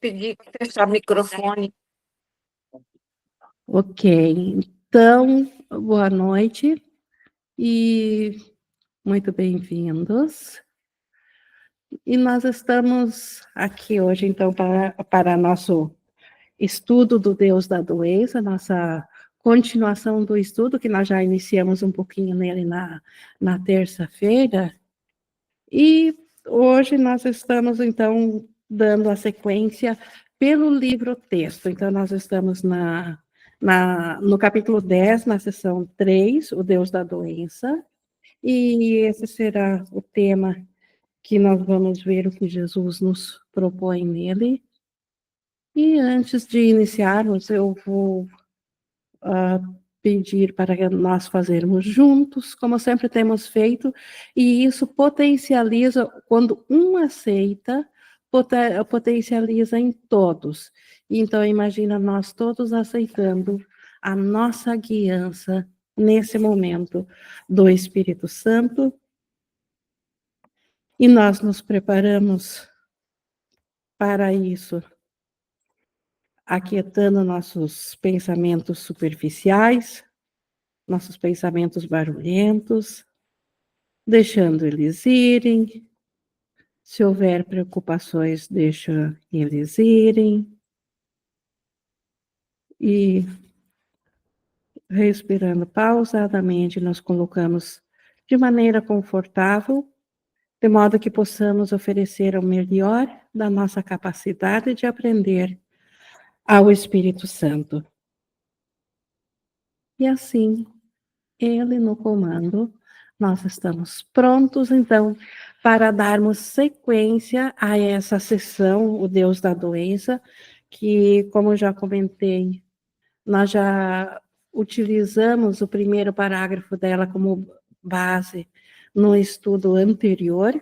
pedir para fechar o microfone. Ok, então, boa noite e muito bem-vindos. E nós estamos aqui hoje, então, para nosso estudo do Deus da doença, nossa continuação do estudo, que nós já iniciamos um pouquinho nele na terça-feira. E hoje nós estamos, então, dando a sequência pelo livro-texto. Então, nós estamos no capítulo 10, na seção 3, o Deus da doença. E esse será o tema que nós vamos ver o que Jesus nos propõe nele. E antes de iniciarmos, eu vou pedir para nós fazermos juntos, como sempre temos feito, e isso potencializa, quando um aceita, potencializa em todos. Então, imagina nós todos aceitando a nossa guiança nesse momento do Espírito Santo, e nós nos preparamos para isso, aquietando nossos pensamentos superficiais, nossos pensamentos barulhentos, deixando eles irem. Se houver preocupações, deixa eles irem. E respirando pausadamente, nós colocamos de maneira confortável, de modo que possamos oferecer o melhor da nossa capacidade de aprender ao Espírito Santo. E assim, ele no comando, nós estamos prontos, então, para darmos sequência a essa sessão, o Deus da doença, que, como eu já comentei, nós já utilizamos o primeiro parágrafo dela como base no estudo anterior,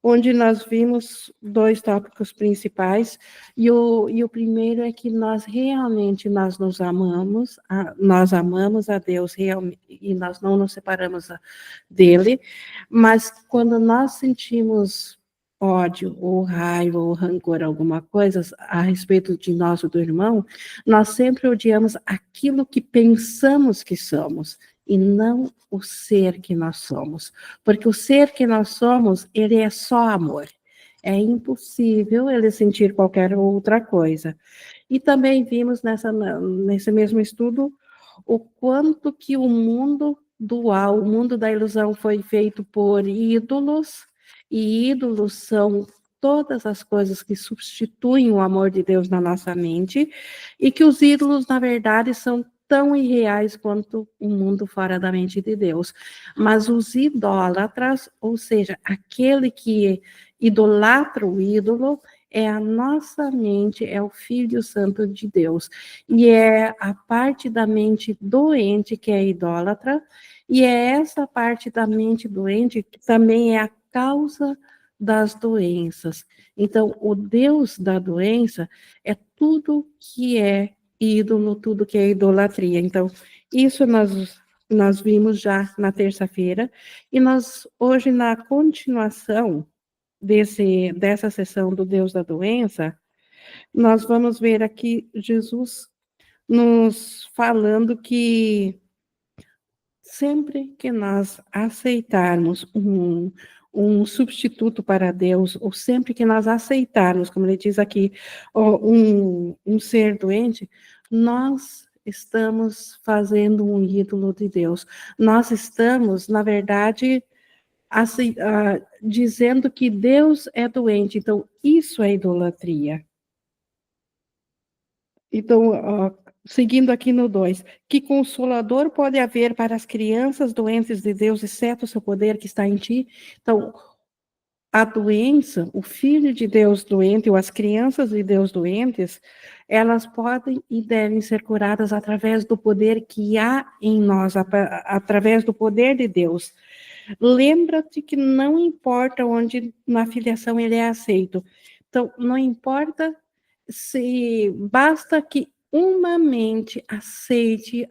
onde nós vimos dois tópicos principais, e o primeiro é que nós realmente nos amamos, nós amamos a Deus realmente, e nós não nos separamos dele, mas quando nós sentimos ódio, ou raiva, ou rancor, alguma coisa a respeito de nós ou do irmão, nós sempre odiamos aquilo que pensamos que somos, e não o ser que nós somos. Porque o ser que nós somos, ele é só amor. É impossível ele sentir qualquer outra coisa. E também vimos nesse mesmo estudo o quanto que o mundo dual, o mundo da ilusão foi feito por ídolos, e ídolos são todas as coisas que substituem o amor de Deus na nossa mente, e que os ídolos, na verdade, são tão irreais quanto o mundo fora da mente de Deus. Mas os idólatras, ou seja, aquele que idolatra o ídolo, é a nossa mente, é o Filho Santo de Deus. E é a parte da mente doente que é idólatra, e é essa parte da mente doente que também é a causa das doenças. Então, o Deus da doença é tudo que é ídolo, tudo que é idolatria. Então, isso nós vimos já na terça-feira, e nós, hoje, na continuação dessa sessão do Deus da doença, nós vamos ver aqui Jesus nos falando que sempre que nós aceitarmos um substituto para Deus, ou sempre que nós aceitarmos, como ele diz aqui, um ser doente, nós estamos fazendo um ídolo de Deus. Nós estamos, na verdade, dizendo que Deus é doente. Então, isso é idolatria. Então, seguindo aqui no 2, que consolador pode haver para as crianças doentes de Deus, exceto o seu poder que está em ti? Então, a doença, o filho de Deus doente, ou as crianças de Deus doentes, elas podem e devem ser curadas através do poder que há em nós, através do poder de Deus. Lembra-te que não importa onde na filiação ele é aceito. Então, não importa se basta que uma mente aceite,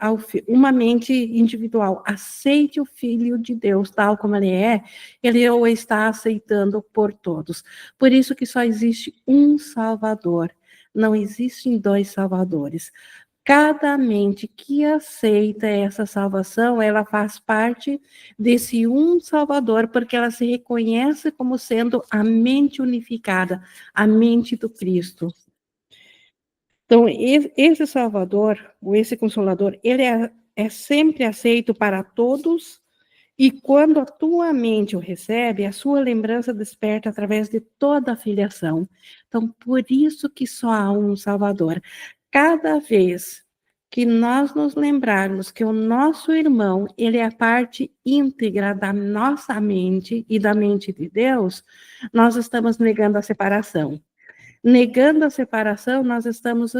uma mente individual aceite o Filho de Deus tal como ele o está aceitando por todos. Por isso que só existe um Salvador. Não existem dois salvadores. Cada mente que aceita essa salvação, ela faz parte desse um Salvador, porque ela se reconhece como sendo a mente unificada, a mente do Cristo. Então, esse Salvador, ou esse Consolador, ele é sempre aceito para todos, e quando a tua mente o recebe, a sua lembrança desperta através de toda a filiação. Então, por isso que só há um Salvador. Cada vez que nós nos lembrarmos que o nosso irmão, ele é parte íntegra da nossa mente e da mente de Deus, nós estamos negando a separação. Negando a separação, nós estamos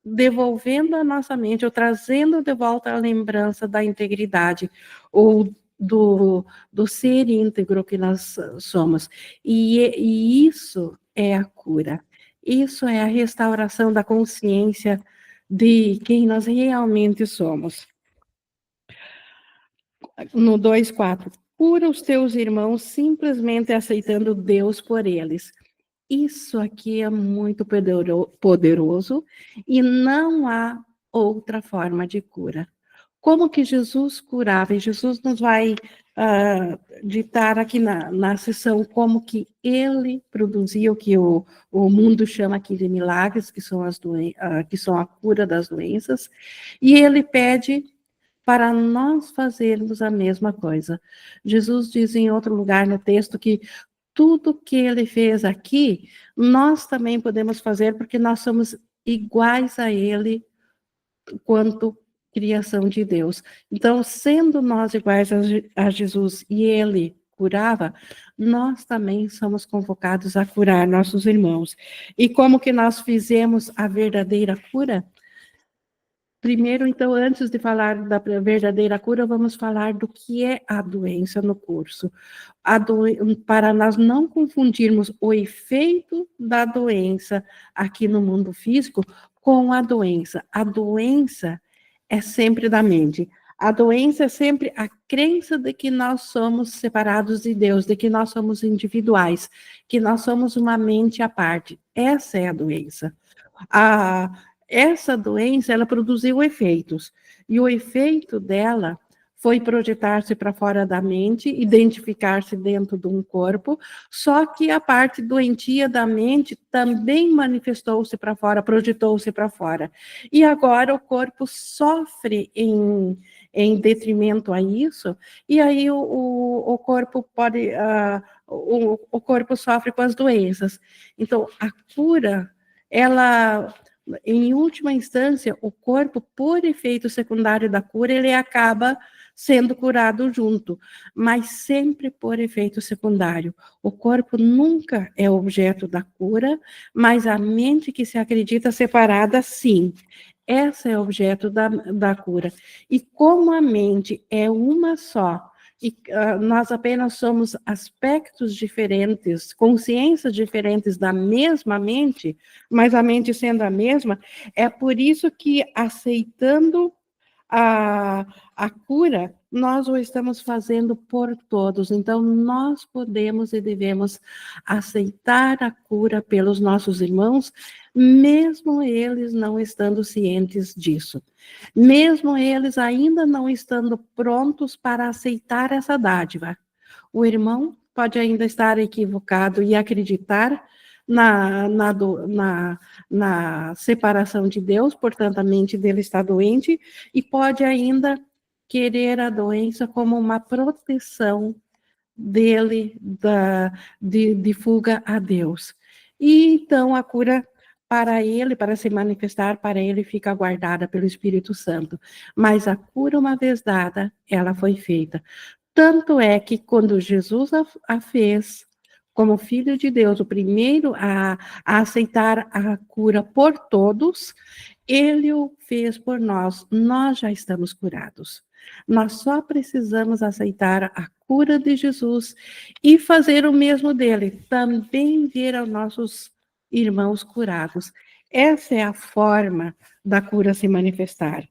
devolvendo a nossa mente, ou trazendo de volta a lembrança da integridade, ou do ser íntegro que nós somos. E isso é a cura. Isso é a restauração da consciência de quem nós realmente somos. No 2:4, cura os teus irmãos simplesmente aceitando Deus por eles. Isso aqui é muito poderoso e não há outra forma de cura. Como que Jesus curava? E Jesus nos vai ditar aqui na sessão como que ele produzia o que o mundo chama aqui de milagres, que são, que são a cura das doenças, e ele pede para nós fazermos a mesma coisa. Jesus diz em outro lugar no texto que tudo que ele fez aqui, nós também podemos fazer, porque nós somos iguais a ele quanto criação de Deus. Então, sendo nós iguais a Jesus e ele curava, nós também somos convocados a curar nossos irmãos. E como que nós fizemos a verdadeira cura? Primeiro, então, antes de falar da verdadeira cura, vamos falar do que é a doença no curso. Para nós não confundirmos o efeito da doença aqui no mundo físico com a doença. A doença é sempre da mente. A doença é sempre a crença de que nós somos separados de Deus, de que nós somos individuais, que nós somos uma mente à parte. Essa é a doença. Essa doença, ela produziu efeitos, e o efeito dela foi projetar-se para fora da mente, identificar-se dentro de um corpo, só que a parte doentia da mente também manifestou-se para fora, projetou-se para fora. E agora o corpo sofre em detrimento a isso, e aí o corpo pode, o corpo sofre com as doenças. Então, a cura, ela, em última instância, o corpo, por efeito secundário da cura, ele acaba sendo curado junto, mas sempre por efeito secundário. O corpo nunca é objeto da cura, mas a mente que se acredita separada, sim. Essa é objeto da cura. E como a mente é uma só, e nós apenas somos aspectos diferentes, consciências diferentes da mesma mente, mas a mente sendo a mesma, é por isso que, aceitando a cura, nós o estamos fazendo por todos. Então, nós podemos e devemos aceitar a cura pelos nossos irmãos, mesmo eles não estando cientes disso. Mesmo eles ainda não estando prontos para aceitar essa dádiva. O irmão pode ainda estar equivocado e acreditar na separação de Deus, portanto, a mente dele está doente, e pode ainda querer a doença como uma proteção dele de fuga a Deus. E então a cura para ele, para se manifestar para ele, fica guardada pelo Espírito Santo. Mas a cura, uma vez dada, ela foi feita. Tanto é que quando Jesus a fez, como Filho de Deus, o primeiro a aceitar a cura por todos, ele o fez por nós. Nós já estamos curados. Nós só precisamos aceitar a cura de Jesus e fazer o mesmo dele, também ver aos nossos irmãos curados. Essa é a forma da cura se manifestar.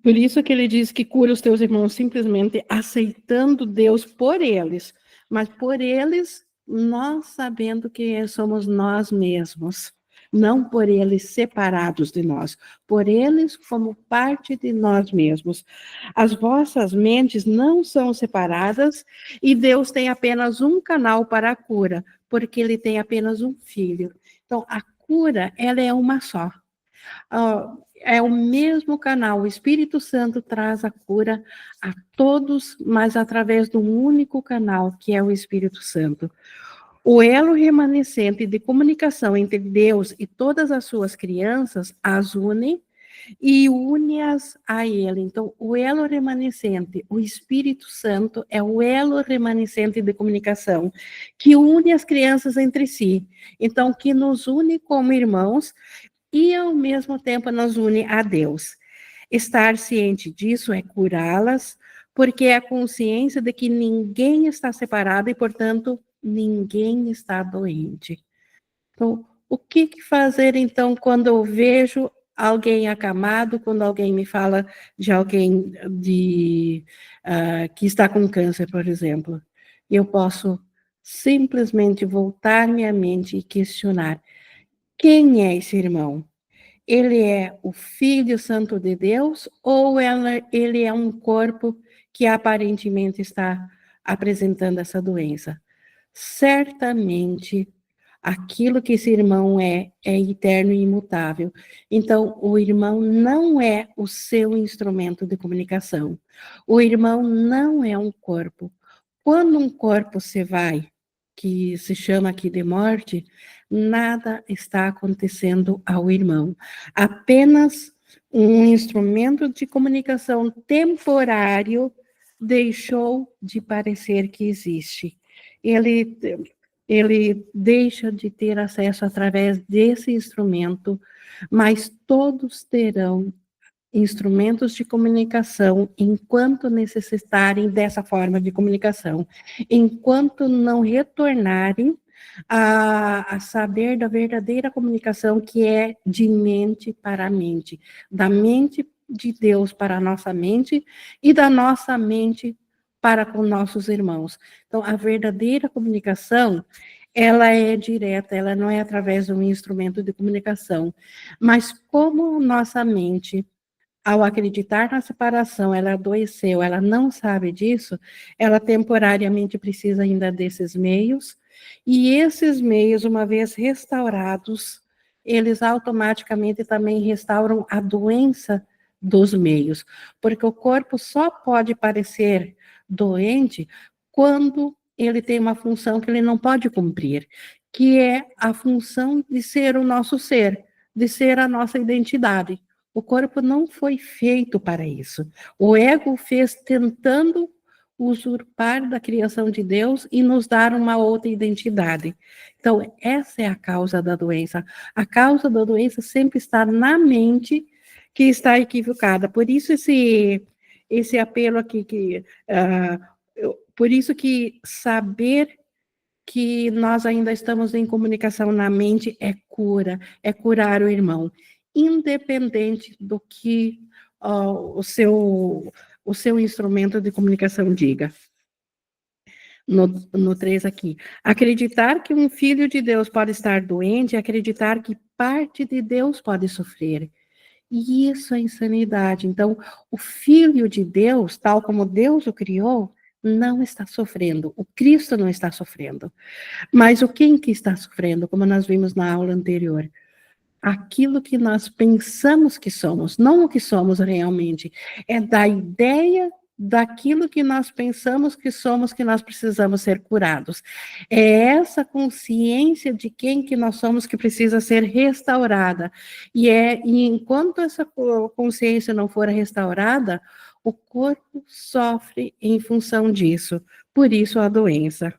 Por isso que ele diz que cura os teus irmãos simplesmente aceitando Deus por eles, mas por eles nós sabendo que somos nós mesmos, não por eles separados de nós, por eles como parte de nós mesmos. As vossas mentes não são separadas e Deus tem apenas um canal para a cura, porque ele tem apenas um filho. Então, a cura, ela é uma só. É o mesmo canal, o Espírito Santo traz a cura a todos, mas através de um único canal, que é o Espírito Santo. O elo remanescente de comunicação entre Deus e todas as suas crianças as une e une-as a Ele. Então, o elo remanescente, o Espírito Santo, é o elo remanescente de comunicação que une as crianças entre si. Então, que nos une como irmãos e, ao mesmo tempo, nos une a Deus. Estar ciente disso é curá-las, porque é a consciência de que ninguém está separado e, portanto, ninguém está doente. Então, o que fazer, então, quando eu vejo alguém acamado, quando alguém me fala de alguém que está com câncer, por exemplo? Eu posso simplesmente voltar minha mente e questionar: quem é esse irmão? Ele é o Filho Santo de Deus ou ele é um corpo que aparentemente está apresentando essa doença? Certamente, aquilo que esse irmão é eterno e imutável. Então, o irmão não é o seu instrumento de comunicação. O irmão não é um corpo. Quando um corpo se vai, que se chama aqui de morte, nada está acontecendo ao irmão. Apenas um instrumento de comunicação temporário deixou de parecer que existe. Ele deixa de ter acesso através desse instrumento, mas todos terão instrumentos de comunicação enquanto necessitarem dessa forma de comunicação, enquanto não retornarem a saber da verdadeira comunicação que é de mente para mente, da mente de Deus para a nossa mente e da nossa mente para com nossos irmãos. Então, a verdadeira comunicação, ela é direta, ela não é através de um instrumento de comunicação, mas como nossa mente, ao acreditar na separação, ela adoeceu, ela não sabe disso, ela temporariamente precisa ainda desses meios, e esses meios, uma vez restaurados, eles automaticamente também restauram a doença dos meios, porque o corpo só pode parecer doente quando ele tem uma função que ele não pode cumprir, que é a função de ser o nosso ser, de ser a nossa identidade. O corpo não foi feito para isso. O ego fez tentando usurpar da criação de Deus e nos dar uma outra identidade. Então, essa é a causa da doença. A causa da doença sempre está na mente que está equivocada. Por isso esse apelo aqui por isso que saber que nós ainda estamos em comunicação na mente é cura, é curar o irmão, independente do que o seu instrumento de comunicação diga. No 3 aqui. Acreditar que um filho de Deus pode estar doente é acreditar que parte de Deus pode sofrer. E isso é insanidade. Então, o Filho de Deus, tal como Deus o criou, não está sofrendo. O Cristo não está sofrendo. Mas o quem que está sofrendo, como nós vimos na aula anterior? Aquilo que nós pensamos que somos, não o que somos realmente. É da ideia daquilo que nós pensamos que somos que nós precisamos ser curados. É essa consciência de quem que nós somos que precisa ser restaurada. E enquanto essa consciência não for restaurada, o corpo sofre em função disso. Por isso a doença.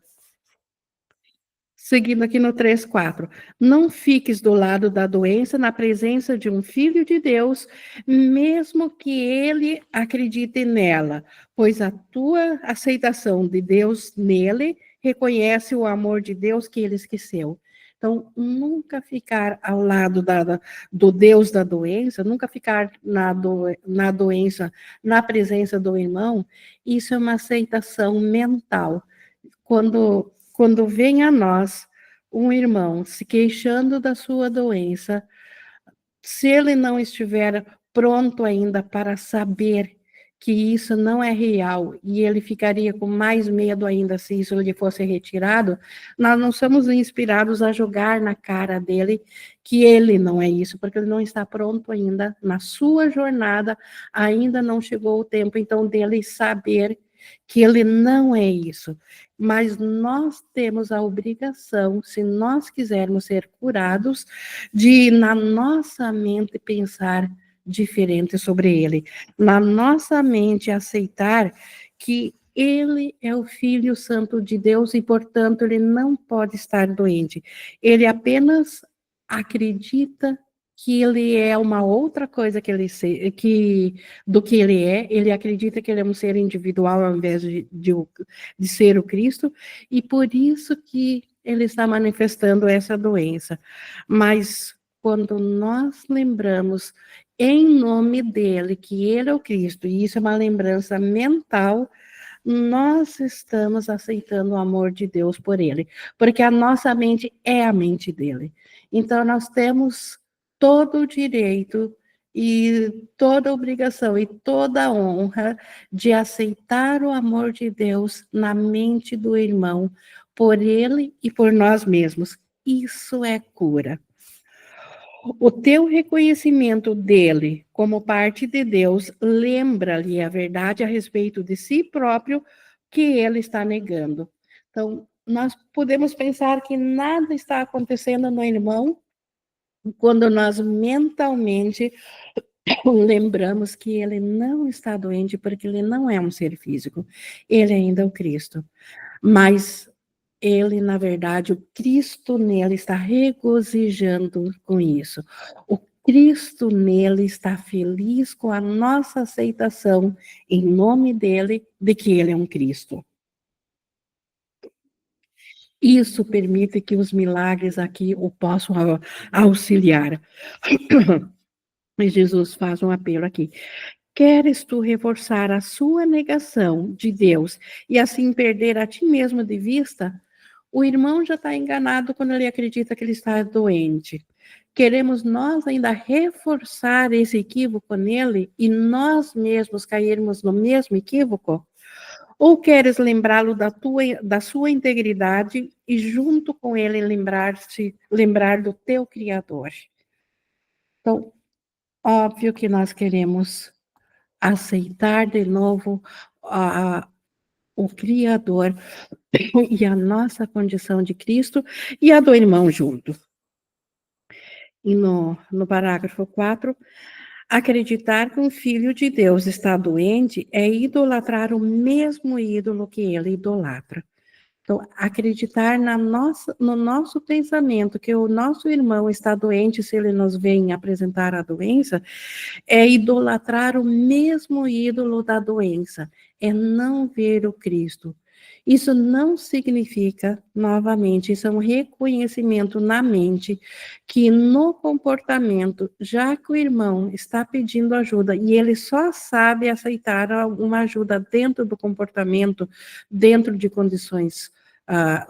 Seguindo aqui no 3:4. Não fiques do lado da doença na presença de um filho de Deus, mesmo que ele acredite nela, pois a tua aceitação de Deus nele reconhece o amor de Deus que ele esqueceu. Então, nunca ficar ao lado do Deus da doença, nunca ficar na doença, na presença do irmão, isso é uma aceitação mental. Quando quando vem a nós um irmão se queixando da sua doença, se ele não estiver pronto ainda para saber que isso não é real e ele ficaria com mais medo ainda se isso lhe fosse retirado, nós não somos inspirados a jogar na cara dele que ele não é isso, porque ele não está pronto ainda na sua jornada, ainda não chegou o tempo então dele saber que ele não é isso. Mas nós temos a obrigação, se nós quisermos ser curados, de na nossa mente pensar diferente sobre ele, na nossa mente aceitar que ele é o Filho Santo de Deus e, portanto, ele não pode estar doente. Ele apenas acredita que ele é uma outra coisa do que ele é. Ele acredita que ele é um ser individual ao invés de ser o Cristo, e por isso que ele está manifestando essa doença. Mas quando nós lembramos em nome dele que ele é o Cristo, e isso é uma lembrança mental, nós estamos aceitando o amor de Deus por ele, porque a nossa mente é a mente dele. Então nós temos todo o direito e toda a obrigação e toda a honra de aceitar o amor de Deus na mente do irmão, por ele e por nós mesmos. Isso é cura. O teu reconhecimento dele como parte de Deus lembra-lhe a verdade a respeito de si próprio que ele está negando. Então, nós podemos pensar que nada está acontecendo no irmão quando nós mentalmente lembramos que ele não está doente porque ele não é um ser físico, ele ainda é o Cristo. Mas ele, na verdade, o Cristo nele está regozijando com isso. O Cristo nele está feliz com a nossa aceitação, em nome dele, de que ele é um Cristo. Isso permite que os milagres aqui o possam auxiliar. E Jesus faz um apelo aqui. Queres tu reforçar a sua negação de Deus e assim perder a ti mesmo de vista? O irmão já está enganado quando ele acredita que ele está doente. Queremos nós ainda reforçar esse equívoco nele e nós mesmos cairmos no mesmo equívoco? Ou queres lembrá-lo da sua integridade e junto com ele lembrar do teu Criador? Então, óbvio que nós queremos aceitar de novo o Criador e a nossa condição de Cristo e a do irmão junto. E no parágrafo 4, acreditar que um filho de Deus está doente é idolatrar o mesmo ídolo que ele idolatra. Então, acreditar no nosso pensamento que o nosso irmão está doente se ele nos vem apresentar a doença, é idolatrar o mesmo ídolo da doença, é não ver o Cristo. Isso não significa, novamente, isso é um reconhecimento na mente que no comportamento, já que o irmão está pedindo ajuda e ele só sabe aceitar alguma ajuda dentro do comportamento, dentro de condições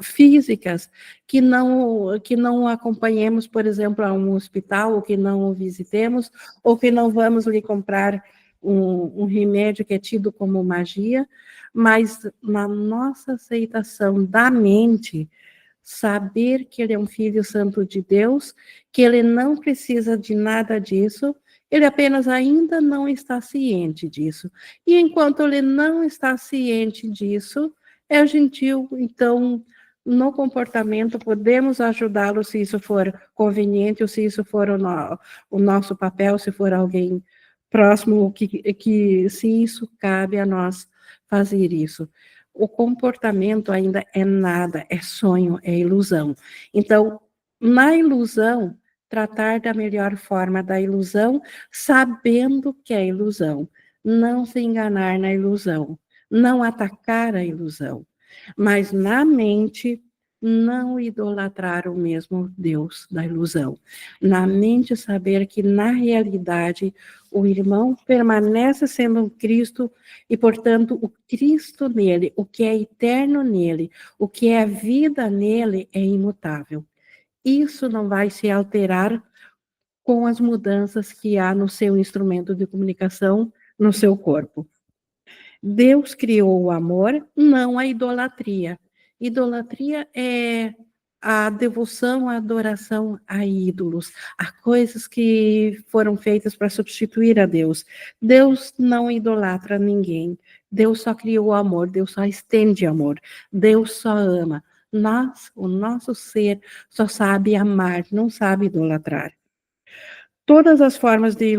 físicas, que não acompanhemos, por exemplo, a um hospital, ou que não o visitemos, ou que não vamos lhe comprar um remédio que é tido como magia, mas na nossa aceitação da mente, saber que ele é um filho santo de Deus, que ele não precisa de nada disso, ele apenas ainda não está ciente disso. E enquanto ele não está ciente disso, é gentil, então, no comportamento, podemos ajudá-lo se isso for conveniente, ou se isso for o nosso papel, se for alguém próximo, que se isso cabe a nós fazer isso. O comportamento ainda é nada, é sonho, é ilusão. Então, na ilusão, tratar da melhor forma da ilusão, sabendo que é ilusão. Não se enganar na ilusão, não atacar a ilusão. Mas na mente, não idolatrar o mesmo Deus da ilusão. Na mente, saber que, na realidade, o irmão permanece sendo um Cristo e, portanto, o Cristo nele, o que é eterno nele, o que é vida nele, é imutável. Isso não vai se alterar com as mudanças que há no seu instrumento de comunicação, no seu corpo. Deus criou o amor, não a idolatria. Idolatria é a devoção, a adoração a ídolos, a coisas que foram feitas para substituir a Deus. Deus não idolatra ninguém. Deus só criou o amor, Deus só estende amor, Deus só ama. Nós, o nosso ser, só sabe amar, não sabe idolatrar. Todas as formas de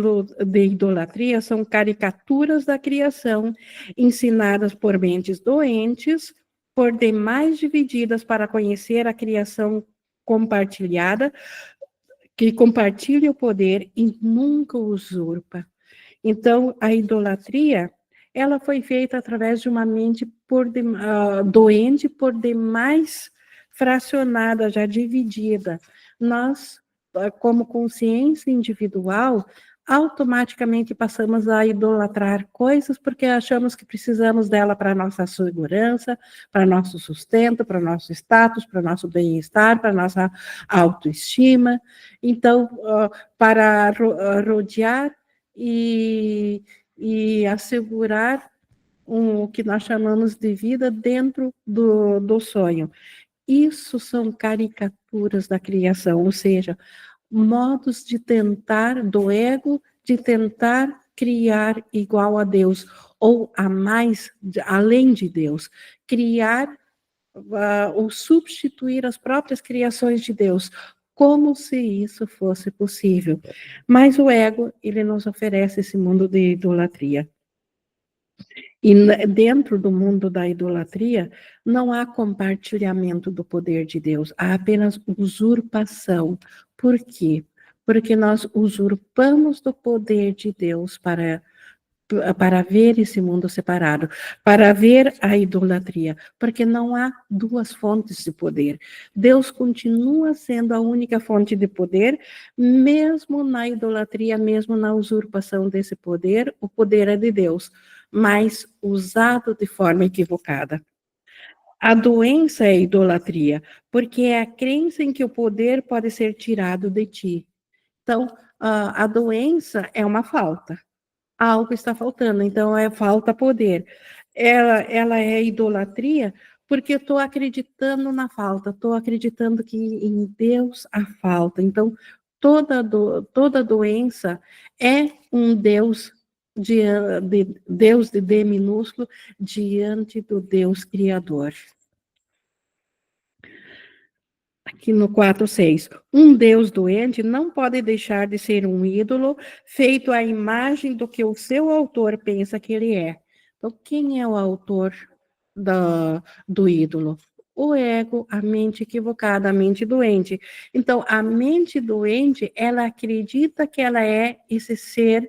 idolatria são caricaturas da criação, ensinadas por mentes doentes, por demais divididas para conhecer a criação compartilhada, que compartilha o poder e nunca usurpa. Então, a idolatria, ela foi feita através de uma mente doente, por demais fracionada, já dividida. Nós, como consciência individual, automaticamente passamos a idolatrar coisas porque achamos que precisamos dela para nossa segurança, para nosso sustento, para nosso status, para nosso bem-estar, para nossa autoestima. Então, para rodear e assegurar o que nós chamamos de vida dentro do sonho. Isso são caricaturas da criação, ou seja, modos de tentar, do ego, de tentar criar igual a Deus, ou a mais, além de Deus, criar ou substituir as próprias criações de Deus, como se isso fosse possível. Mas o ego, ele nos oferece esse mundo de idolatria. E dentro do mundo da idolatria, não há compartilhamento do poder de Deus, há apenas usurpação. Por quê? Porque nós usurpamos do poder de Deus para ver esse mundo separado, para ver a idolatria, porque não há duas fontes de poder. Deus continua sendo a única fonte de poder, mesmo na idolatria, mesmo na usurpação desse poder, o poder é de Deus, mas usado de forma equivocada. A doença é a idolatria, porque é a crença em que o poder pode ser tirado de ti. Então, a doença é uma falta. Algo está faltando, então falta poder. Ela é idolatria porque eu estou acreditando na falta, estou acreditando que em Deus há falta. Então, toda doença é um Deus Deus de D minúsculo diante do Deus Criador. Aqui no 4:6. Um Deus doente não pode deixar de ser um ídolo feito à imagem do que o seu autor pensa que ele é. Então, quem é o autor do ídolo? O ego, a mente equivocada, a mente doente. Então, a mente doente, ela acredita que ela é esse ser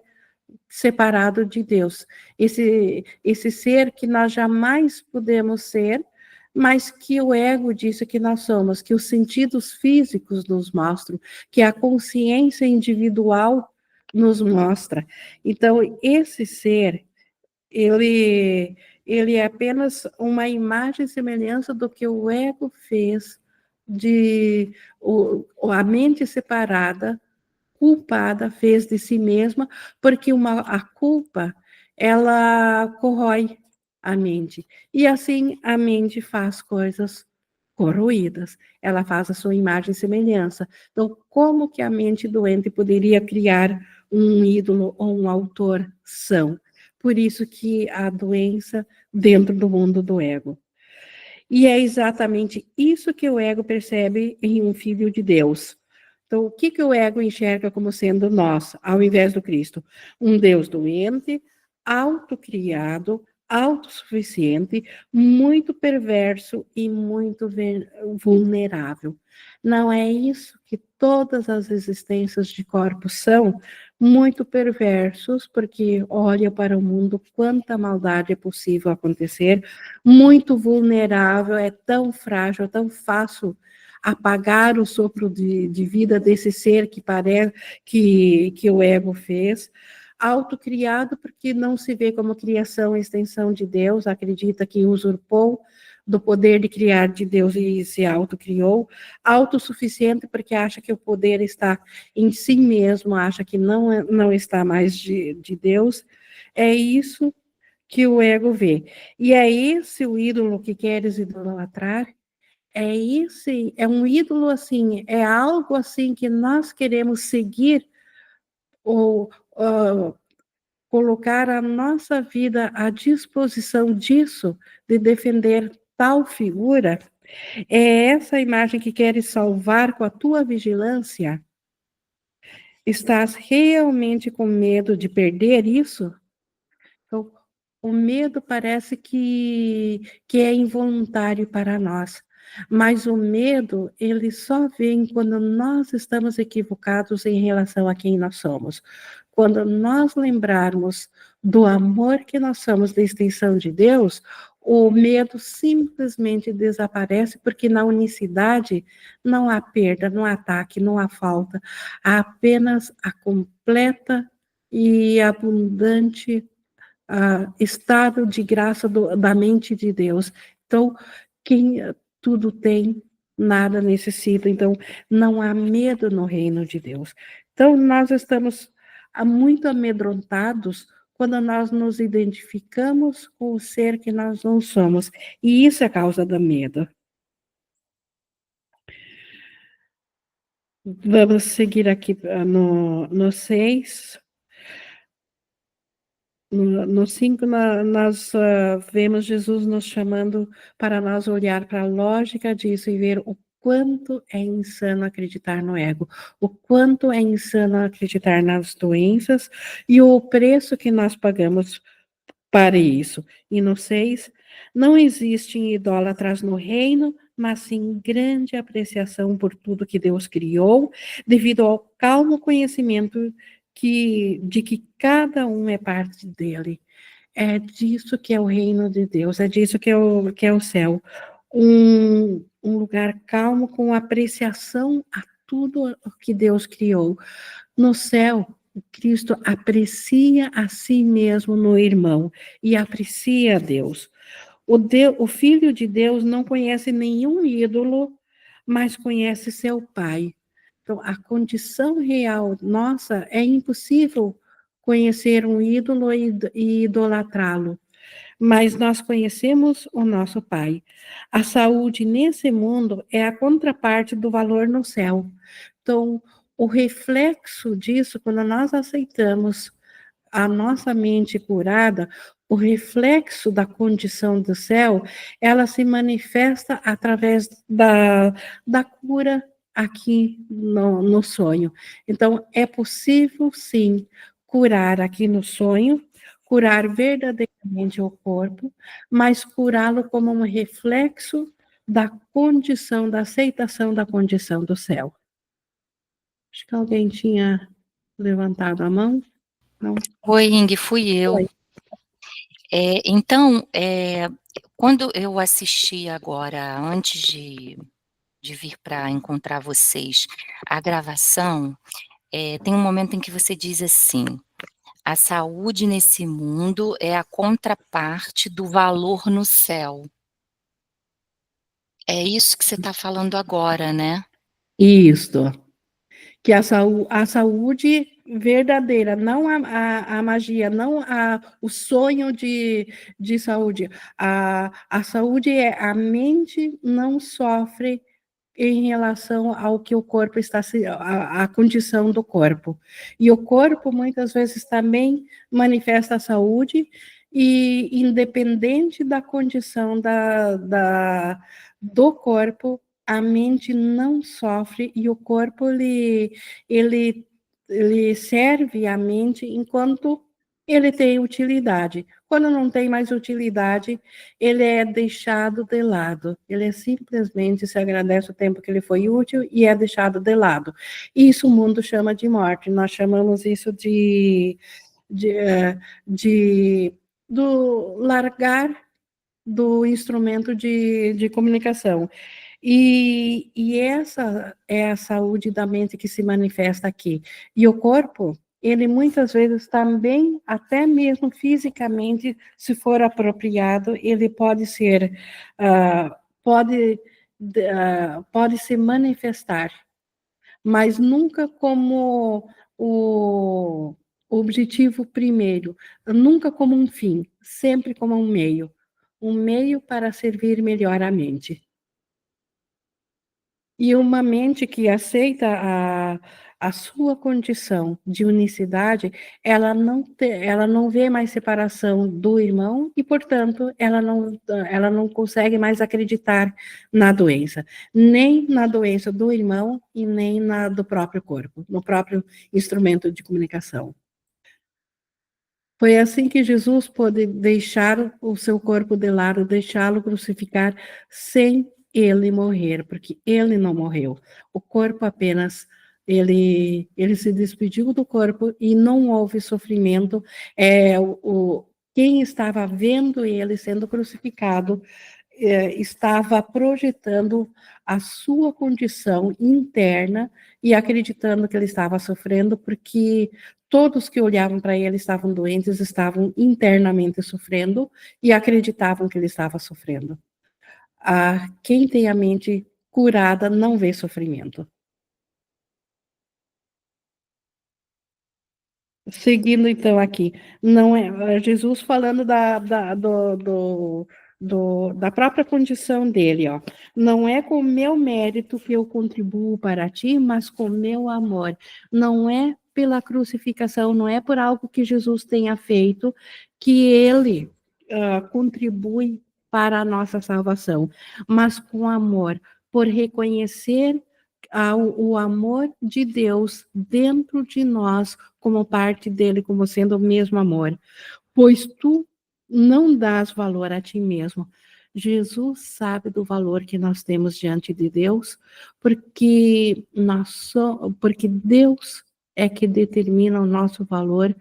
separado de Deus. Esse ser que nós jamais podemos ser, mas que o ego disse que nós somos, que os sentidos físicos nos mostram, que a consciência individual nos mostra. Então, esse ser, ele é apenas uma imagem e semelhança do que o ego fez de a mente separada, culpada, fez de si mesma, porque a culpa, ela corrói a mente. E assim a mente faz coisas corroídas. Ela faz a sua imagem e semelhança. Então, como que a mente doente poderia criar um ídolo ou um autor são? Por isso que a doença dentro do mundo do ego. E é exatamente isso que o ego percebe em um filho de Deus. Então, o que o ego enxerga como sendo nós, ao invés do Cristo? Um Deus doente, autocriado, autossuficiente, muito perverso e muito vulnerável. Não é isso que todas as existências de corpos são? Muito perversos, porque olha para o mundo quanta maldade é possível acontecer, muito vulnerável, é tão frágil, é tão fácil apagar o sopro de vida desse ser que parece que o ego fez, autocriado porque não se vê como criação e extensão de Deus, acredita que usurpou do poder de criar de Deus e se autocriou, autossuficiente porque acha que o poder está em si mesmo, acha que não está mais de Deus, é isso que o ego vê. E é esse o ídolo que queres idolatrar? É um ídolo assim, é algo assim que nós queremos seguir ou colocar a nossa vida à disposição disso, de defender tal figura, é essa imagem que queres salvar com a tua vigilância? Estás realmente com medo de perder isso? Então, o medo parece que é involuntário para nós, mas o medo, ele só vem quando nós estamos equivocados em relação a quem nós somos. Quando nós lembrarmos do amor que nós somos, da extensão de Deus, o medo simplesmente desaparece, porque na unicidade não há perda, não há ataque, não há falta, há apenas a completa e abundante estado de graça da mente de Deus. Então, quem tudo tem, nada necessita. Então, não há medo no reino de Deus. Então, nós estamos muito amedrontados quando nós nos identificamos com o ser que nós não somos. E isso é a causa do medo. Vamos seguir aqui no 6. No 5, nós vemos Jesus nos chamando para nós olhar para a lógica disso e ver o quanto é insano acreditar no ego, o quanto é insano acreditar nas doenças e o preço que nós pagamos para isso. E no 6, não existem idólatras no reino, mas sim grande apreciação por tudo que Deus criou, devido ao calmo conhecimento de que cada um é parte dele. É disso que é o reino de Deus, é disso que é o céu. Um lugar calmo com apreciação a tudo o que Deus criou. No céu, Cristo aprecia a si mesmo no irmão e aprecia a Deus. O Filho de Deus não conhece nenhum ídolo, mas conhece seu Pai. Então, a condição real nossa é impossível conhecer um ídolo e idolatrá-lo, mas nós conhecemos o nosso Pai. A saúde nesse mundo é a contraparte do valor no céu. Então, o reflexo disso, quando nós aceitamos a nossa mente curada, o reflexo da condição do céu, ela se manifesta através da cura aqui no sonho. Então, é possível, sim, curar aqui no sonho, curar verdadeiramente o corpo, mas curá-lo como um reflexo da condição, da aceitação da condição do céu. Acho que alguém tinha levantado a mão. Não. Oi, Ing, fui eu. Oi. Então, quando eu assisti agora, antes de vir para encontrar vocês, a gravação, tem um momento em que você diz assim: a saúde nesse mundo é a contraparte do valor no céu. É isso que você está falando agora, né? Isso. Que a saúde verdadeira, não a magia, não o sonho de saúde. A saúde é a mente não sofre em relação ao que o corpo está, a condição do corpo. E o corpo, muitas vezes, também manifesta a saúde, e independente da condição do corpo, a mente não sofre, e o corpo, ele serve a mente enquanto ele tem utilidade. quando não tem mais utilidade, ele é deixado de lado. Ele é simplesmente se agradece o tempo que ele foi útil e é deixado de lado. Isso o mundo chama de morte. Nós chamamos isso de, eh, de do largar do instrumento de comunicação. E essa é a saúde da mente que se manifesta aqui. E o corpo, ele muitas vezes também, até mesmo fisicamente, se for apropriado, ele pode ser, pode se manifestar, mas nunca como o objetivo primeiro, nunca como um fim, sempre como um meio para servir melhor a mente. E uma mente que aceita a sua condição de unicidade, ela não vê mais separação do irmão e, portanto, ela não consegue mais acreditar na doença, nem na doença do irmão e nem na do próprio corpo, no próprio instrumento de comunicação. Foi assim que Jesus pôde deixar o seu corpo de lado, deixá-lo crucificar sem ele morrer, porque ele não morreu. O corpo apenas, ele se despediu do corpo e não houve sofrimento. Quem estava vendo ele sendo crucificado estava projetando a sua condição interna e acreditando que ele estava sofrendo, porque todos que olhavam para ele estavam doentes, estavam internamente sofrendo e acreditavam que ele estava sofrendo. Quem tem a mente curada não vê sofrimento. Seguindo então aqui, não é Jesus falando da própria condição dele, ó. Não é com meu mérito que eu contribuo para ti, mas com meu amor. Não é pela crucificação, não é por algo que Jesus tenha feito que ele contribui para a nossa salvação, mas com amor, por reconhecer o amor de Deus dentro de nós, como parte dele, como sendo o mesmo amor. Pois tu não dás valor a ti mesmo. Jesus sabe do valor que nós temos diante de Deus, porque Deus é que determina o nosso valor,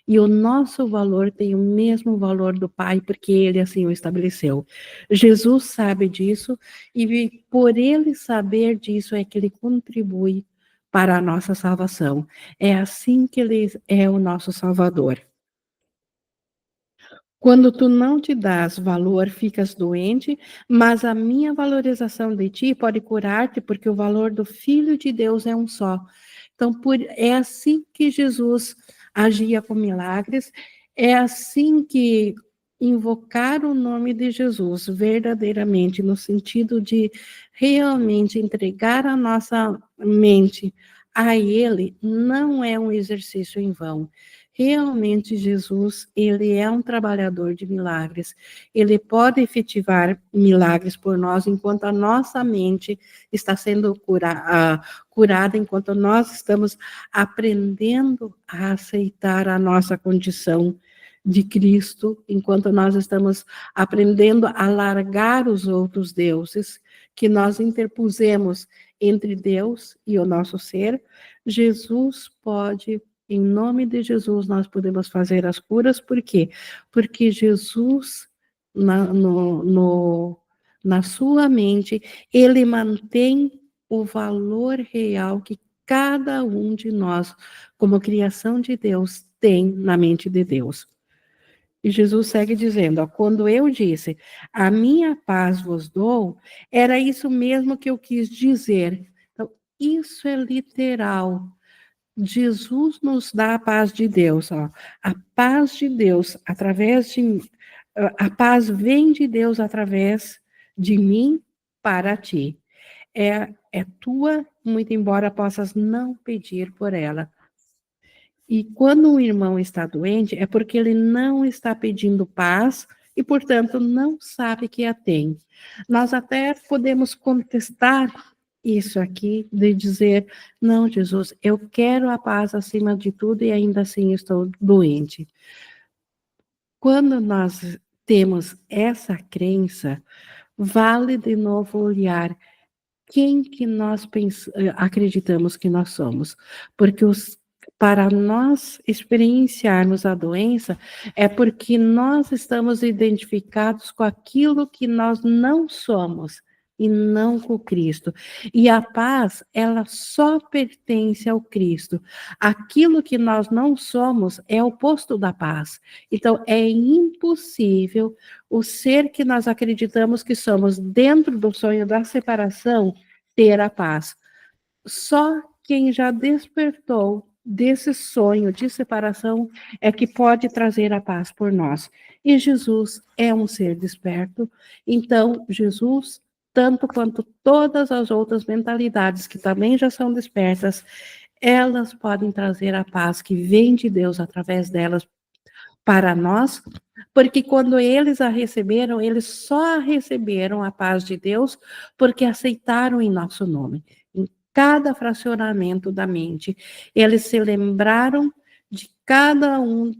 e o nosso valor tem o mesmo valor do Pai, porque ele assim o estabeleceu. Jesus sabe disso, e por ele saber disso é que ele contribui para a nossa salvação. É assim que ele é o nosso Salvador. Quando tu não te dás valor, ficas doente, mas a minha valorização de ti pode curar-te, porque o valor do Filho de Deus é um só. Então, é assim que Jesus agia com milagres, é assim que invocar o nome de Jesus verdadeiramente, no sentido de realmente entregar a nossa mente a Ele, não é um exercício em vão. Realmente, Jesus, ele é um trabalhador de milagres. Ele pode efetivar milagres por nós enquanto a nossa mente está sendo curada, enquanto nós estamos aprendendo a aceitar a nossa condição de Cristo, enquanto nós estamos aprendendo a largar os outros deuses que nós interpusemos entre Deus e o nosso ser. Jesus pode, em nome de Jesus, nós podemos fazer as curas. Por quê? Porque Jesus, na sua mente, ele mantém o valor real que cada um de nós, como criação de Deus, tem na mente de Deus. E Jesus segue dizendo, ó, quando eu disse, a minha paz vos dou, era isso mesmo que eu quis dizer. Então, isso é literal. Jesus nos dá a paz de Deus, ó. A paz de Deus através de a paz vem de Deus através de mim para ti. É tua, muito embora possas não pedir por ela. E quando o irmão está doente, é porque ele não está pedindo paz e, portanto, não sabe que a tem. Nós até podemos contestar isso aqui, de dizer, não, Jesus, eu quero a paz acima de tudo e ainda assim estou doente. Quando nós temos essa crença, vale de novo olhar quem que nós acreditamos que nós somos, porque para nós experienciarmos a doença é porque nós estamos identificados com aquilo que nós não somos e não com Cristo. E a paz, ela só pertence ao Cristo. Aquilo que nós não somos é o oposto da paz. Então, é impossível o ser que nós acreditamos que somos dentro do sonho da separação ter a paz. Só quem já despertou desse sonho de separação é que pode trazer a paz por nós. E Jesus é um ser desperto, então Jesus, tanto quanto todas as outras mentalidades que também já são despertas, elas podem trazer a paz que vem de Deus através delas para nós, porque quando eles a receberam, eles só receberam a paz de Deus porque aceitaram em nosso nome. Em cada fracionamento da mente, eles se lembraram de cada um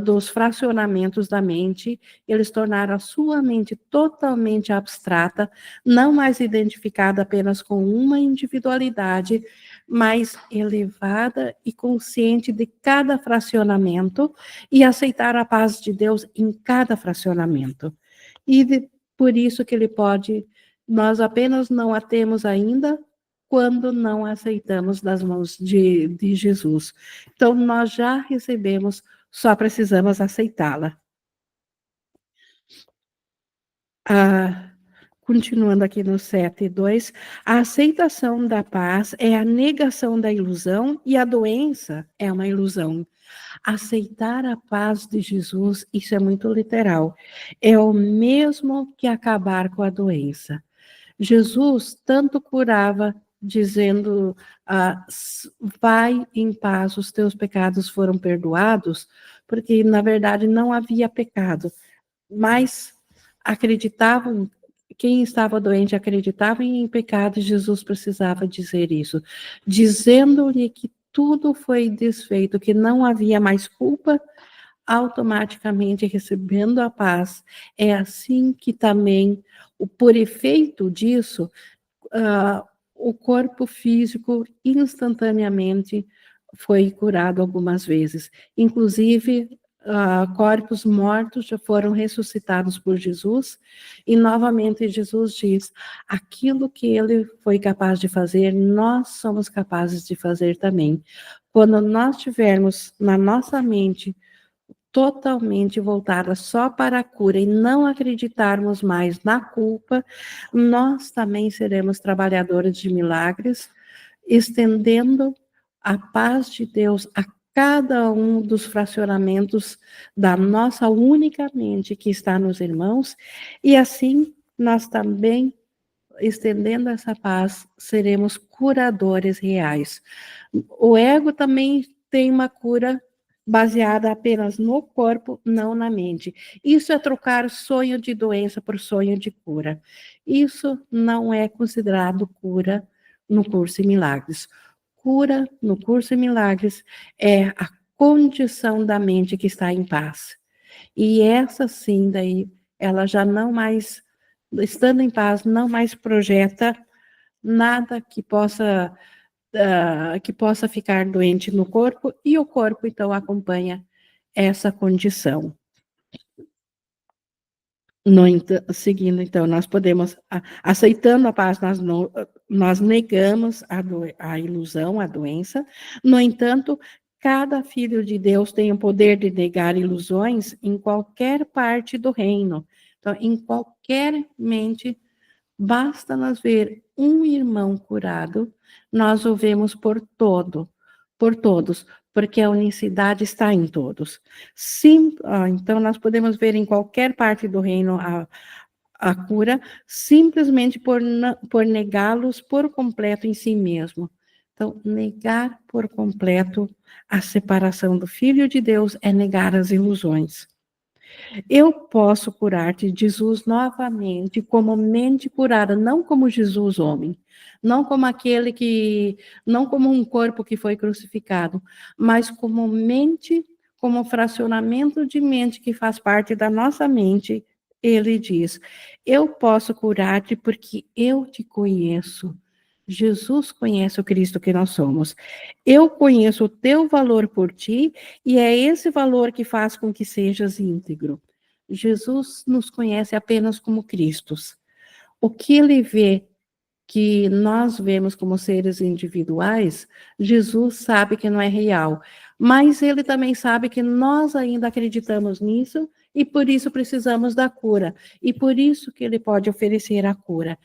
dos fracionamentos da mente, eles tornaram a sua mente totalmente abstrata, não mais identificada apenas com uma individualidade, mais elevada e consciente de cada fracionamento e aceitar a paz de Deus em cada fracionamento. Por isso que ele pode, nós apenas não a temos ainda quando não aceitamos das mãos de Jesus. Então, nós já recebemos, só precisamos aceitá-la. Continuando aqui no 7.2, a aceitação da paz é a negação da ilusão e a doença é uma ilusão. Aceitar a paz de Jesus, isso é muito literal, é o mesmo que acabar com a doença. Jesus tanto curava, dizendo, vai em paz, os teus pecados foram perdoados, porque na verdade não havia pecado, mas acreditavam, quem estava doente acreditava em pecado, e Jesus precisava dizer isso, dizendo-lhe que tudo foi desfeito, que não havia mais culpa, automaticamente recebendo a paz. É assim que também, por efeito disso, o corpo físico instantaneamente foi curado algumas vezes. Inclusive, corpos mortos já foram ressuscitados por Jesus, e novamente Jesus diz, aquilo que ele foi capaz de fazer, nós somos capazes de fazer também. Quando nós tivermos na nossa mente totalmente voltada só para a cura e não acreditarmos mais na culpa, nós também seremos trabalhadores de milagres, estendendo a paz de Deus a cada um dos fracionamentos da nossa única mente que está nos irmãos, e assim nós também, estendendo essa paz, seremos curadores reais. O ego também tem uma cura baseada apenas no corpo, não na mente. Isso é trocar sonho de doença por sonho de cura. Isso não é considerado cura no curso em milagres. Cura no curso em milagres é a condição da mente que está em paz. E essa sim, daí, ela já não mais, estando em paz, não mais projeta nada que possa ficar doente no corpo, e o corpo, então, acompanha essa condição. Seguindo, então, nós podemos, aceitando a paz, nós negamos a ilusão, a doença. No entanto, cada filho de Deus tem o poder de negar ilusões em qualquer parte do reino. Então, em qualquer mente, basta nós ver um irmão curado, nós o vemos por todos, porque a unicidade está em todos. Sim, então nós podemos ver em qualquer parte do reino a cura, simplesmente por negá-los por completo em si mesmo. Então, negar por completo a separação do Filho de Deus é negar as ilusões. Eu posso curar-te, Jesus, novamente, como mente curada, não como Jesus homem, não como não como um corpo que foi crucificado, mas como mente como fracionamento de mente que faz parte da nossa mente, ele diz: eu posso curar-te porque eu te conheço. Jesus conhece o Cristo que nós somos. Eu conheço o teu valor por ti, e é esse valor que faz com que sejas íntegro. Jesus nos conhece apenas como Cristos. O que ele vê que nós vemos como seres individuais, Jesus sabe que não é real, mas ele também sabe que nós ainda acreditamos nisso e por isso precisamos da cura, e por isso que ele pode oferecer a cura.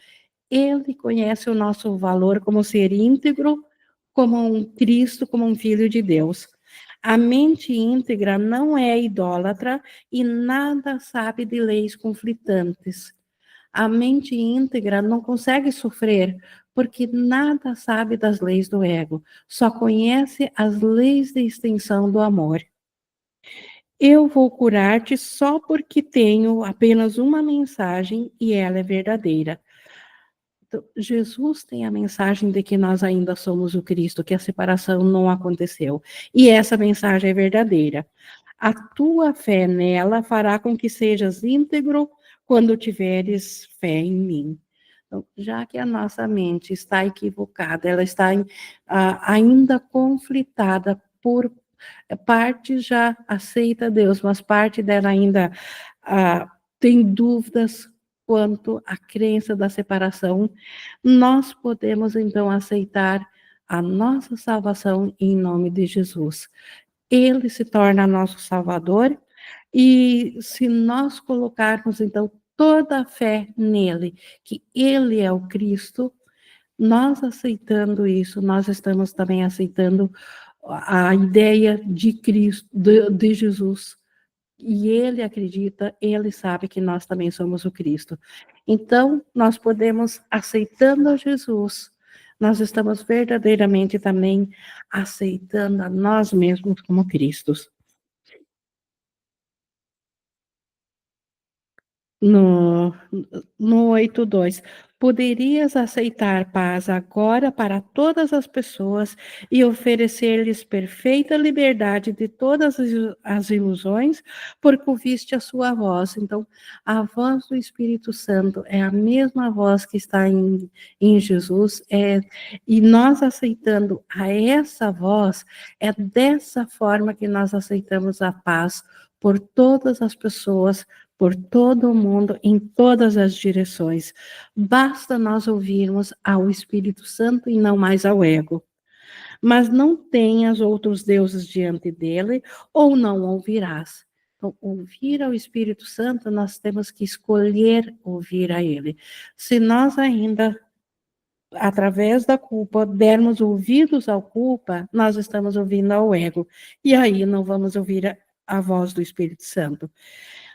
Ele conhece o nosso valor como ser íntegro, como um Cristo, como um filho de Deus. A mente íntegra não é idólatra e nada sabe de leis conflitantes. A mente íntegra não consegue sofrer, porque nada sabe das leis do ego, só conhece as leis de extensão do amor. Eu vou curar-te só porque tenho apenas uma mensagem e ela é verdadeira. Então, Jesus tem a mensagem de que nós ainda somos o Cristo, que a separação não aconteceu. E essa mensagem é verdadeira. A tua fé nela fará com que sejas íntegro quando tiveres fé em mim. Então, já que a nossa mente está equivocada, ela está ainda conflitada por parte já aceita Deus, mas parte dela ainda tem dúvidas quanto à crença da separação, nós podemos então aceitar a nossa salvação em nome de Jesus. Ele se torna nosso Salvador, e se nós colocarmos então toda a fé nele, que ele é o Cristo, nós aceitando isso, nós estamos também aceitando a ideia de Cristo, de Jesus. E ele acredita, ele sabe que nós também somos o Cristo. Então, nós podemos, aceitando a Jesus, nós estamos verdadeiramente também aceitando a nós mesmos como Cristos. No 8.2, poderias aceitar paz agora para todas as pessoas e oferecer-lhes perfeita liberdade de todas as ilusões, porque ouviste a sua voz. Então, a voz do Espírito Santo é a mesma voz que está em Jesus, e nós aceitando a essa voz, é dessa forma que nós aceitamos a paz por todas as pessoas, por todo o mundo, em todas as direções. Basta nós ouvirmos ao Espírito Santo e não mais ao ego. Mas não tenhas outros deuses diante dele, ou não ouvirás. Então, ouvir ao Espírito Santo, nós temos que escolher ouvir a ele. Se nós ainda, através da culpa, dermos ouvidos à culpa, nós estamos ouvindo ao ego. E aí não vamos ouvir a voz do Espírito Santo.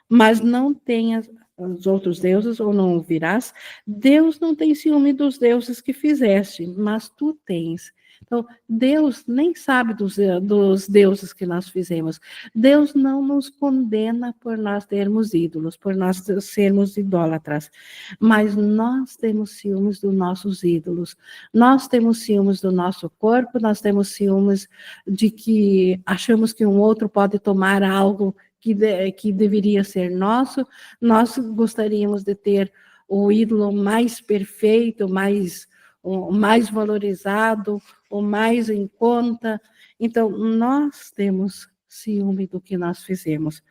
Mas não tenhas os outros deuses, ou não ouvirás. Deus não tem ciúme dos deuses que fizeste, mas tu tens. Então, Deus nem sabe dos deuses que nós fizemos. Deus não nos condena por nós termos ídolos, por nós sermos idólatras. Mas nós temos ciúmes dos nossos ídolos. Nós temos ciúmes do nosso corpo, nós temos ciúmes de que achamos que um outro pode tomar algo que deveria ser nosso. Nós gostaríamos de ter o ídolo mais perfeito, o mais valorizado, o mais em conta. Então, nós temos ciúme do que nós fizemos.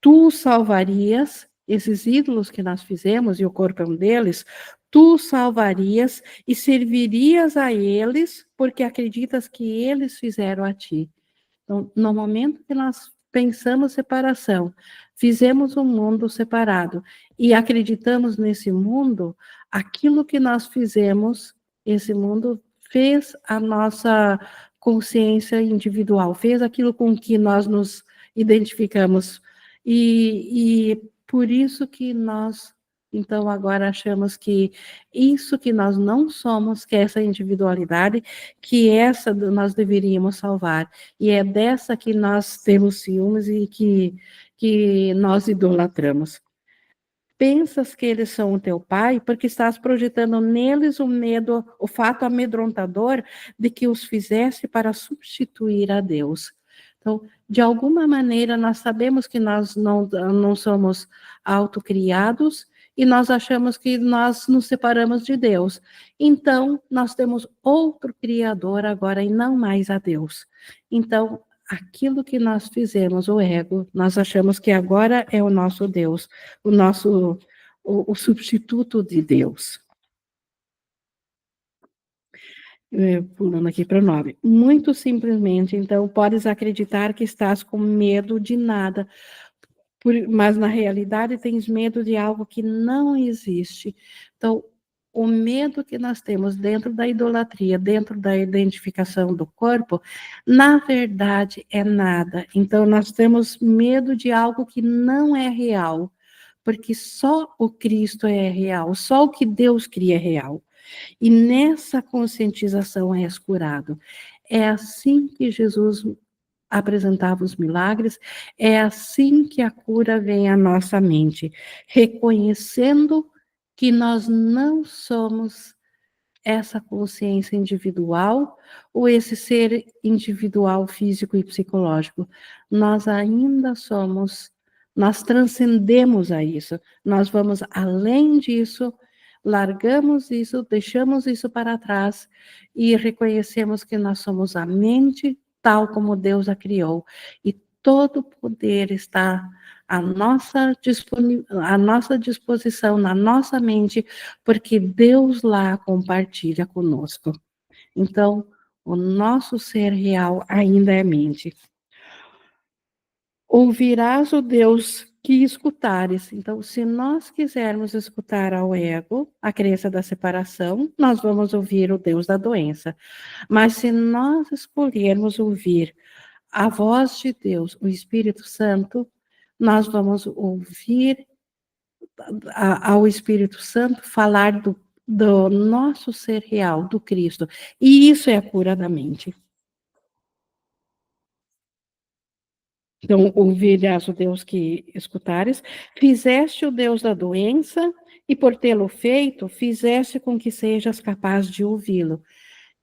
Tu salvarias esses ídolos que nós fizemos, e o corpo é um deles, tu salvarias e servirias a eles, porque acreditas que eles fizeram a ti. Então, no momento que nós pensamos separação, fizemos um mundo separado e acreditamos nesse mundo, aquilo que nós fizemos, esse mundo fez a nossa consciência individual, fez aquilo com que nós nos identificamos. E por isso que nós, então, agora achamos que isso que nós não somos, que é essa individualidade, que essa nós deveríamos salvar. E é dessa que nós temos ciúmes e que nós idolatramos. Pensas que eles são o teu pai, porque estás projetando neles o medo, o fato amedrontador de que os fizeste para substituir a Deus. Então, de alguma maneira, nós sabemos que nós não somos autocriados e nós achamos que nós nos separamos de Deus. Então, nós temos outro Criador agora e não mais a Deus. Então, aquilo que nós fizemos, o ego, nós achamos que agora é o nosso Deus, o substituto de Deus. Pulando aqui para o 9. Muito simplesmente, então, podes acreditar que estás com medo de nada, mas na realidade tens medo de algo que não existe. Então, o medo que nós temos dentro da idolatria, dentro da identificação do corpo, na verdade é nada. Então, nós temos medo de algo que não é real, porque só o Cristo é real, só o que Deus cria é real. E nessa conscientização és curado. É assim que Jesus apresentava os milagres, é assim que a cura vem à nossa mente, reconhecendo que nós não somos essa consciência individual ou esse ser individual físico e psicológico. Nós ainda somos, nós transcendemos a isso, nós vamos além disso, largamos isso, deixamos isso para trás e reconhecemos que nós somos a mente tal como Deus a criou e todo poder está à nossa disposição, na nossa mente, porque Deus lá compartilha conosco. Então, o nosso ser real ainda é mente. Ouvirás o Deus que escutares. Então, se nós quisermos escutar ao ego, a crença da separação, nós vamos ouvir o Deus da doença. Mas se nós escolhermos ouvir a voz de Deus, o Espírito Santo, nós vamos ouvir ao Espírito Santo falar do nosso ser real, do Cristo. E isso é a cura da mente. Então, ouvirás o Deus que escutares, fizeste o Deus da doença, e por tê-lo feito, fizeste com que sejas capaz de ouvi-lo.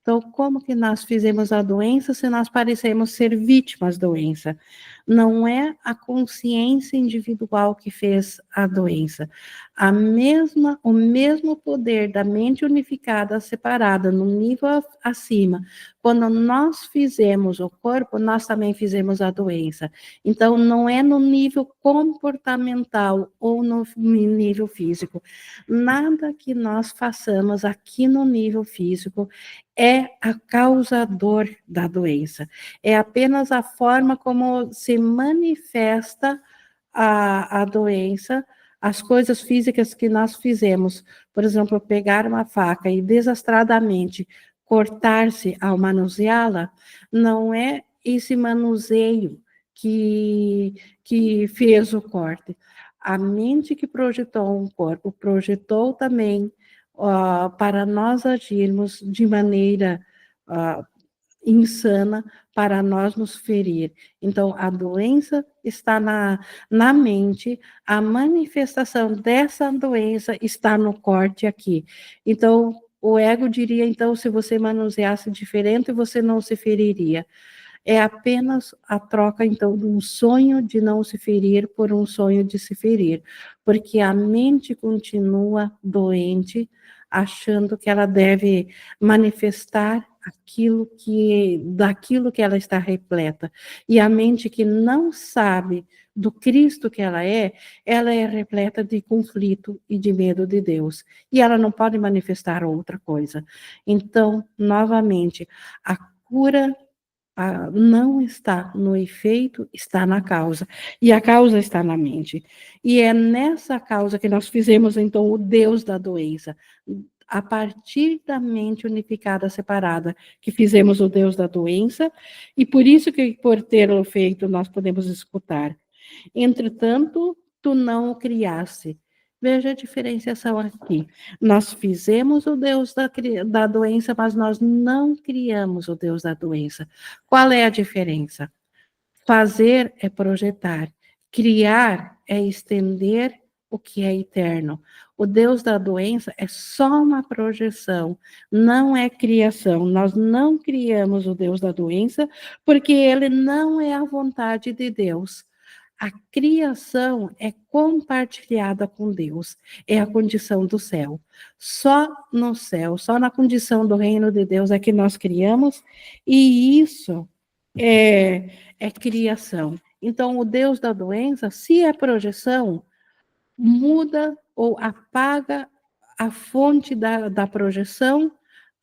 Então, como que nós fizemos a doença se nós parecemos ser vítimas da doença? Não é a consciência individual que fez a doença. O mesmo poder da mente unificada, separada, no nível acima. Quando nós fizemos o corpo, nós também fizemos a doença. Então, não é no nível comportamental ou no nível físico. Nada que nós façamos aqui no nível físico é a causador da doença. É apenas a forma como se manifesta a doença, as coisas físicas que nós fizemos. Por exemplo, pegar uma faca e desastradamente cortar-se ao manuseá-la, não é esse manuseio que fez o corte. A mente que projetou um corpo, projetou também para nós agirmos de maneira insana, para nós nos ferir. Então, a doença está na mente, a manifestação dessa doença está no corte aqui. Então, o ego diria, então, se você manuseasse diferente, você não se feriria. É apenas a troca, então, de um sonho de não se ferir por um sonho de se ferir, porque a mente continua doente, achando que ela deve manifestar daquilo que ela está repleta. E a mente que não sabe do Cristo que ela é repleta de conflito e de medo de Deus. E ela não pode manifestar outra coisa. Então, novamente, a cura não está no efeito, está na causa. E a causa está na mente. E é nessa causa que nós fizemos, então, o Deus da doença. A partir da mente unificada, separada, que fizemos o Deus da doença, e por isso que, por tê-lo feito, nós podemos escutar. Entretanto, tu não o criaste. Veja a diferenciação aqui. Nós fizemos o Deus da doença, mas nós não criamos o Deus da doença. Qual é a diferença? Fazer é projetar. Criar é estender o que é eterno. O Deus da doença é só uma projeção, não é criação. Nós não criamos o Deus da doença, porque ele não é a vontade de Deus. A criação é compartilhada com Deus, é a condição do céu. Só no céu, só na condição do reino de Deus é que nós criamos, e isso é criação. Então, o Deus da doença, se é projeção, muda ou apaga a fonte da projeção,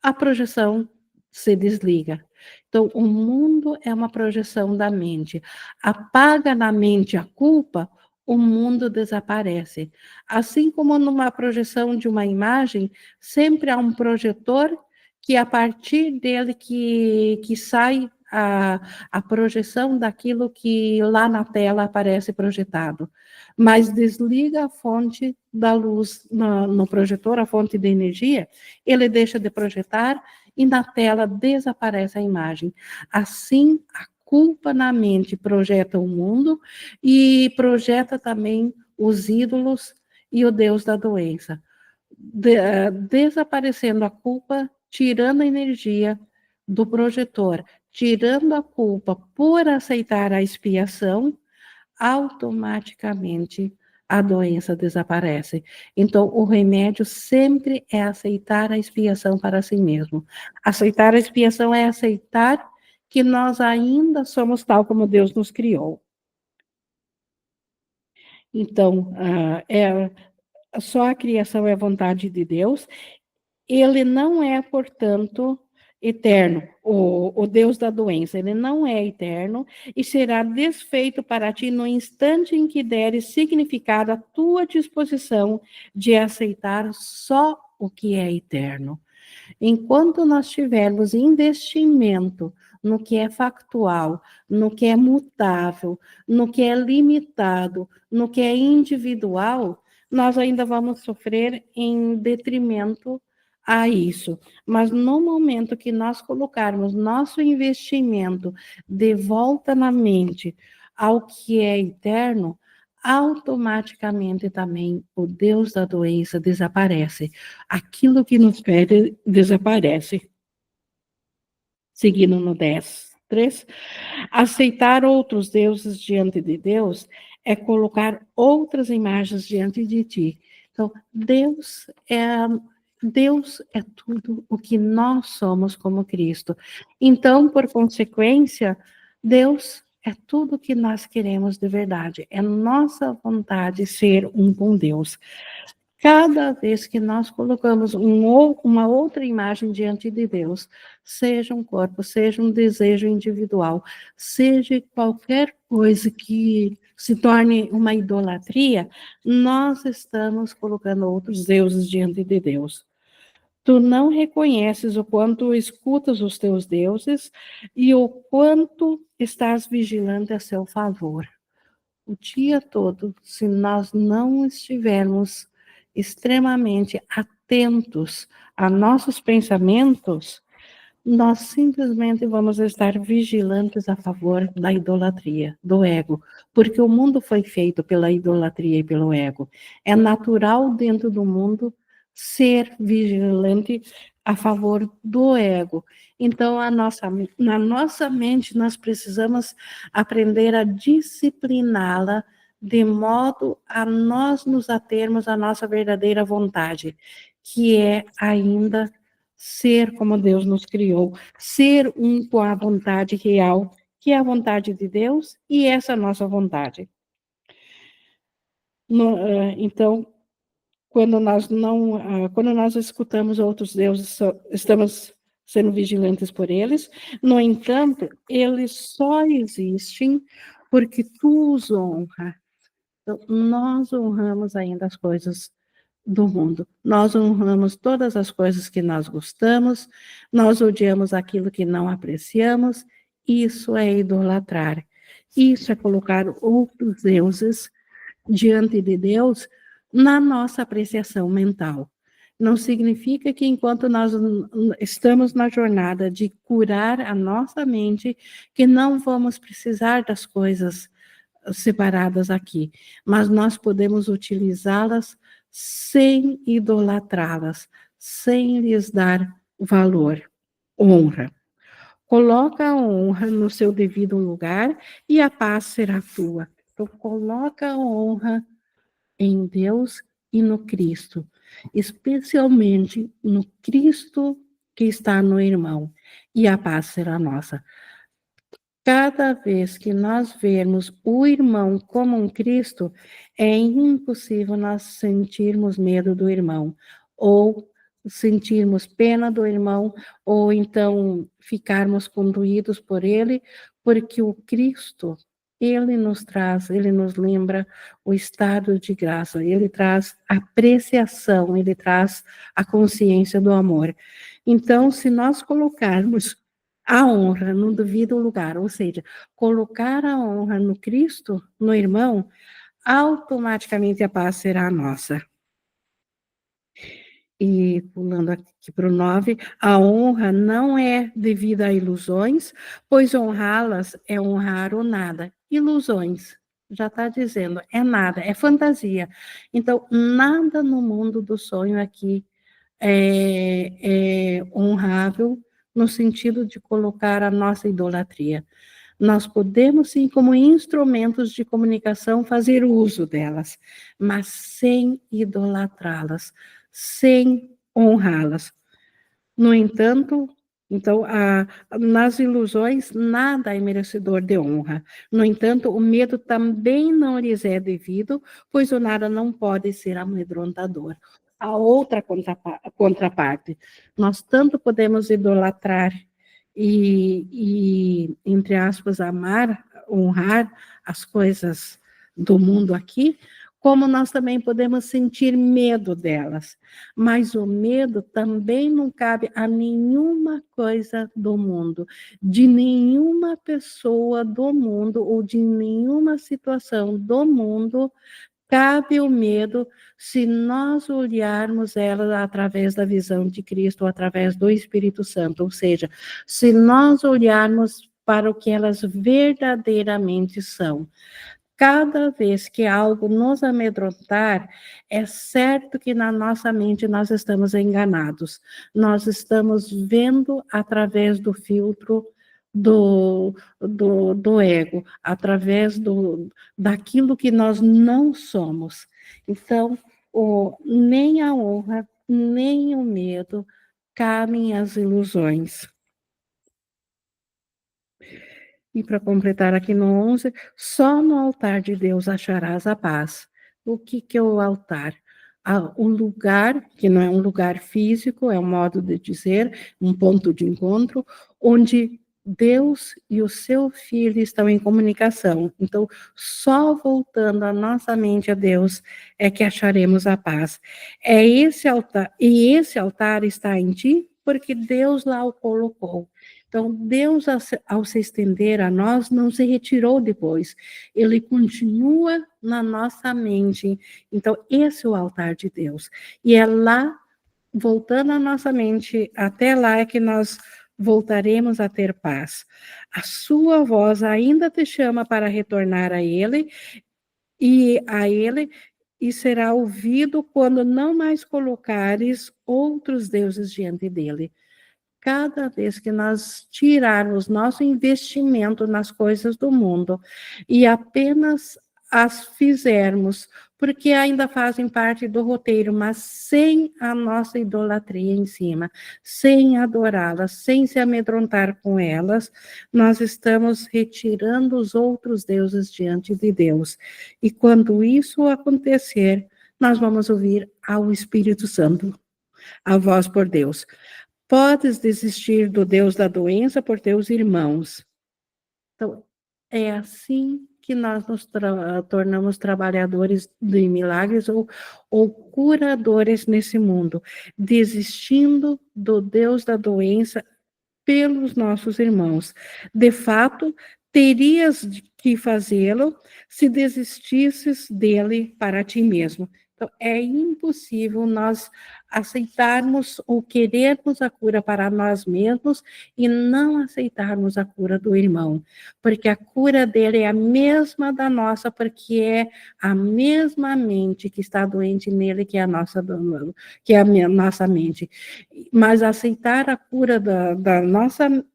a projeção se desliga. Então, o mundo é uma projeção da mente. Apaga na mente a culpa, o mundo desaparece. Assim como numa projeção de uma imagem, sempre há um projetor que a partir dele que sai a projeção daquilo que lá na tela aparece projetado. Mas desliga a fonte da luz no projetor, a fonte de energia, ele deixa de projetar e na tela desaparece a imagem. Assim, a culpa na mente projeta o mundo e projeta também os ídolos e o Deus da doença. Desaparecendo a culpa, tirando a energia do projetor, tirando a culpa por aceitar a expiação, automaticamente a doença desaparece. Então, o remédio sempre é aceitar a expiação para si mesmo. Aceitar a expiação é aceitar que nós ainda somos tal como Deus nos criou. Então, só a criação é vontade de Deus. Ele não é, portanto, eterno, o Deus da doença, ele não é eterno e será desfeito para ti no instante em que deres significado à tua disposição de aceitar só o que é eterno. Enquanto nós tivermos investimento no que é factual, no que é mutável, no que é limitado, no que é individual, nós ainda vamos sofrer em detrimento a isso. Mas no momento que nós colocarmos nosso investimento de volta na mente ao que é eterno, automaticamente também o Deus da doença desaparece. Aquilo que nos pede desaparece. Seguindo no 10:3, aceitar outros deuses diante de Deus é colocar outras imagens diante de ti. Então, Deus é tudo o que nós somos como Cristo. Então, por consequência, Deus é tudo o que nós queremos de verdade. É nossa vontade ser um com Deus. Cada vez que nós colocamos uma outra imagem diante de Deus, seja um corpo, seja um desejo individual, seja qualquer coisa que se torne uma idolatria, nós estamos colocando outros deuses diante de Deus. Tu não reconheces o quanto escutas os teus deuses e o quanto estás vigilante a seu favor. O dia todo, se nós não estivermos extremamente atentos a nossos pensamentos, nós simplesmente vamos estar vigilantes a favor da idolatria, do ego, porque o mundo foi feito pela idolatria e pelo ego. É natural dentro do mundo ser vigilante a favor do ego. Então, na nossa mente, nós precisamos aprender a discipliná-la de modo a nós nos atermos à nossa verdadeira vontade, que é ainda ser como Deus nos criou, ser um com a vontade real, que é a vontade de Deus e essa nossa vontade. Então, quando nós escutamos outros deuses, estamos sendo vigilantes por eles. No entanto, eles só existem porque tu os honras. Então, nós honramos ainda as coisas do mundo. Nós honramos todas as coisas que nós gostamos, nós odiamos aquilo que não apreciamos. Isso é idolatrar. Isso é colocar outros deuses diante de Deus na nossa apreciação mental. Não significa que enquanto nós estamos na jornada de curar a nossa mente, que não vamos precisar das coisas separadas aqui, mas nós podemos utilizá-las sem idolatrá-las, sem lhes dar valor, honra. Coloca a honra no seu devido lugar e a paz será tua. Então, coloca a honra em Deus e no Cristo, especialmente no Cristo que está no irmão, e a paz será nossa. Cada vez que nós vermos o irmão como um Cristo, é impossível nós sentirmos medo do irmão, ou sentirmos pena do irmão, ou então ficarmos conduídos por ele, porque o Cristo, ele nos traz, ele nos lembra o estado de graça, ele traz apreciação, ele traz a consciência do amor. Então, se nós colocarmos a honra no devido lugar, ou seja, colocar a honra no Cristo, no irmão, automaticamente a paz será nossa. E pulando aqui para o 9, a honra não é devida a ilusões, pois honrá-las é honrar o nada. Ilusões, já está dizendo, é nada, é fantasia. Então, nada no mundo do sonho aqui é honrável, no sentido de colocar a nossa idolatria. Nós podemos, sim, como instrumentos de comunicação, fazer uso delas, mas sem idolatrá-las, sem honrá-las. No entanto, então, nas ilusões, nada é merecedor de honra. No entanto, o medo também não lhes é devido, pois o nada não pode ser amedrontador. A outra contraparte, nós tanto podemos idolatrar entre aspas, amar, honrar as coisas do mundo aqui, como nós também podemos sentir medo delas. Mas o medo também não cabe a nenhuma coisa do mundo, de nenhuma pessoa do mundo ou de nenhuma situação do mundo. Cabe o medo se nós olharmos ela através da visão de Cristo, ou através do Espírito Santo, ou seja, se nós olharmos para o que elas verdadeiramente são. Cada vez que algo nos amedrontar, é certo que na nossa mente nós estamos enganados. Nós estamos vendo através do filtro do ego, através daquilo que nós não somos. Então, nem a honra, nem o medo cabem às ilusões. E para completar aqui no 11, só no altar de Deus acharás a paz. O que é o altar? Um lugar, que não é um lugar físico, é um modo de dizer, um ponto de encontro, onde Deus e o seu Filho estão em comunicação. Então, só voltando a nossa mente a Deus é que acharemos a paz. É esse altar, e esse altar está em ti, porque Deus lá o colocou. Então, Deus, ao se estender a nós, não se retirou depois. Ele continua na nossa mente. Então, esse é o altar de Deus. E é lá, voltando a nossa mente, até lá é que nós voltaremos a ter paz. A sua voz ainda te chama para retornar a Ele, e será ouvido quando não mais colocares outros deuses diante dele. Cada vez que nós tirarmos nosso investimento nas coisas do mundo e apenas as fizermos porque ainda fazem parte do roteiro, mas sem a nossa idolatria em cima, sem adorá-las, sem se amedrontar com elas, nós estamos retirando os outros deuses diante de Deus. E quando isso acontecer, nós vamos ouvir ao Espírito Santo, a voz por Deus. Podes desistir do Deus da doença por teus irmãos. Então, é assim que nós nos tornamos trabalhadores de milagres ou curadores nesse mundo, desistindo do Deus da doença pelos nossos irmãos. De fato, terias que fazê-lo se desistisses dele para ti mesmo. Então, é impossível nós aceitarmos ou querermos a cura para nós mesmos e não aceitarmos a cura do irmão, porque a cura dele é a mesma da nossa, porque é a mesma mente que está doente nele que é a nossa, que é a nossa mente. Mas aceitar a cura da nossa,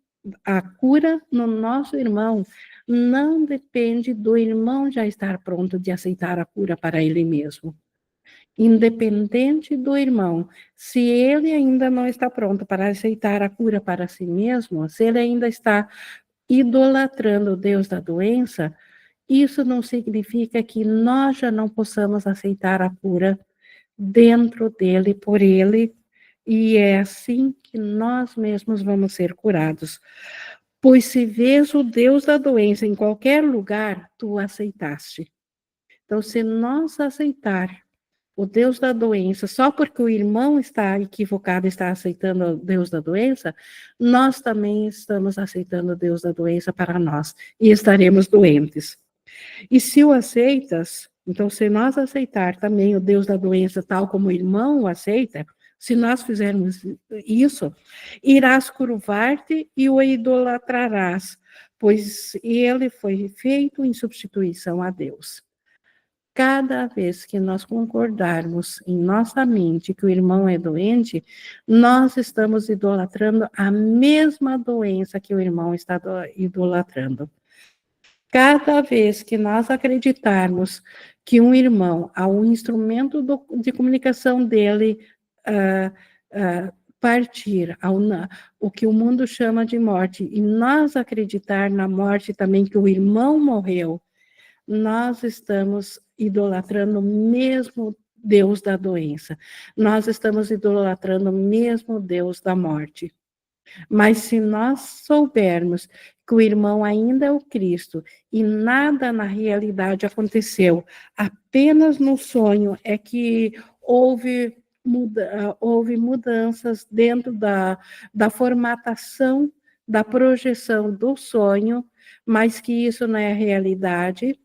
a cura no nosso irmão não depende do irmão já estar pronto de aceitar a cura para ele mesmo. Independente do irmão, se ele ainda não está pronto para aceitar a cura para si mesmo, se ele ainda está idolatrando o Deus da doença, isso não significa que nós já não possamos aceitar a cura dentro dele, por ele, e é assim que nós mesmos vamos ser curados. Pois se vês o Deus da doença em qualquer lugar, tu aceitaste. Então, se nós aceitar o Deus da doença, só porque o irmão está equivocado, está aceitando o Deus da doença, nós também estamos aceitando o Deus da doença para nós e estaremos doentes. E se o aceitas, então se nós aceitar também o Deus da doença tal como o irmão o aceita, se nós fizermos isso, irás curvar-te e o idolatrarás, pois ele foi feito em substituição a Deus. Cada vez que nós concordarmos em nossa mente que o irmão é doente, nós estamos idolatrando a mesma doença que o irmão está idolatrando. Cada vez que nós acreditarmos que um irmão, ao instrumento de comunicação dele partir, o que o mundo chama de morte, e nós acreditar na morte também que o irmão morreu, nós estamos idolatrando o mesmo Deus da doença. Nós estamos idolatrando o mesmo Deus da morte. Mas se nós soubermos que o irmão ainda é o Cristo e nada na realidade aconteceu, apenas no sonho é que houve mudanças dentro da formatação, da projeção do sonho, mas que isso não é a realidade.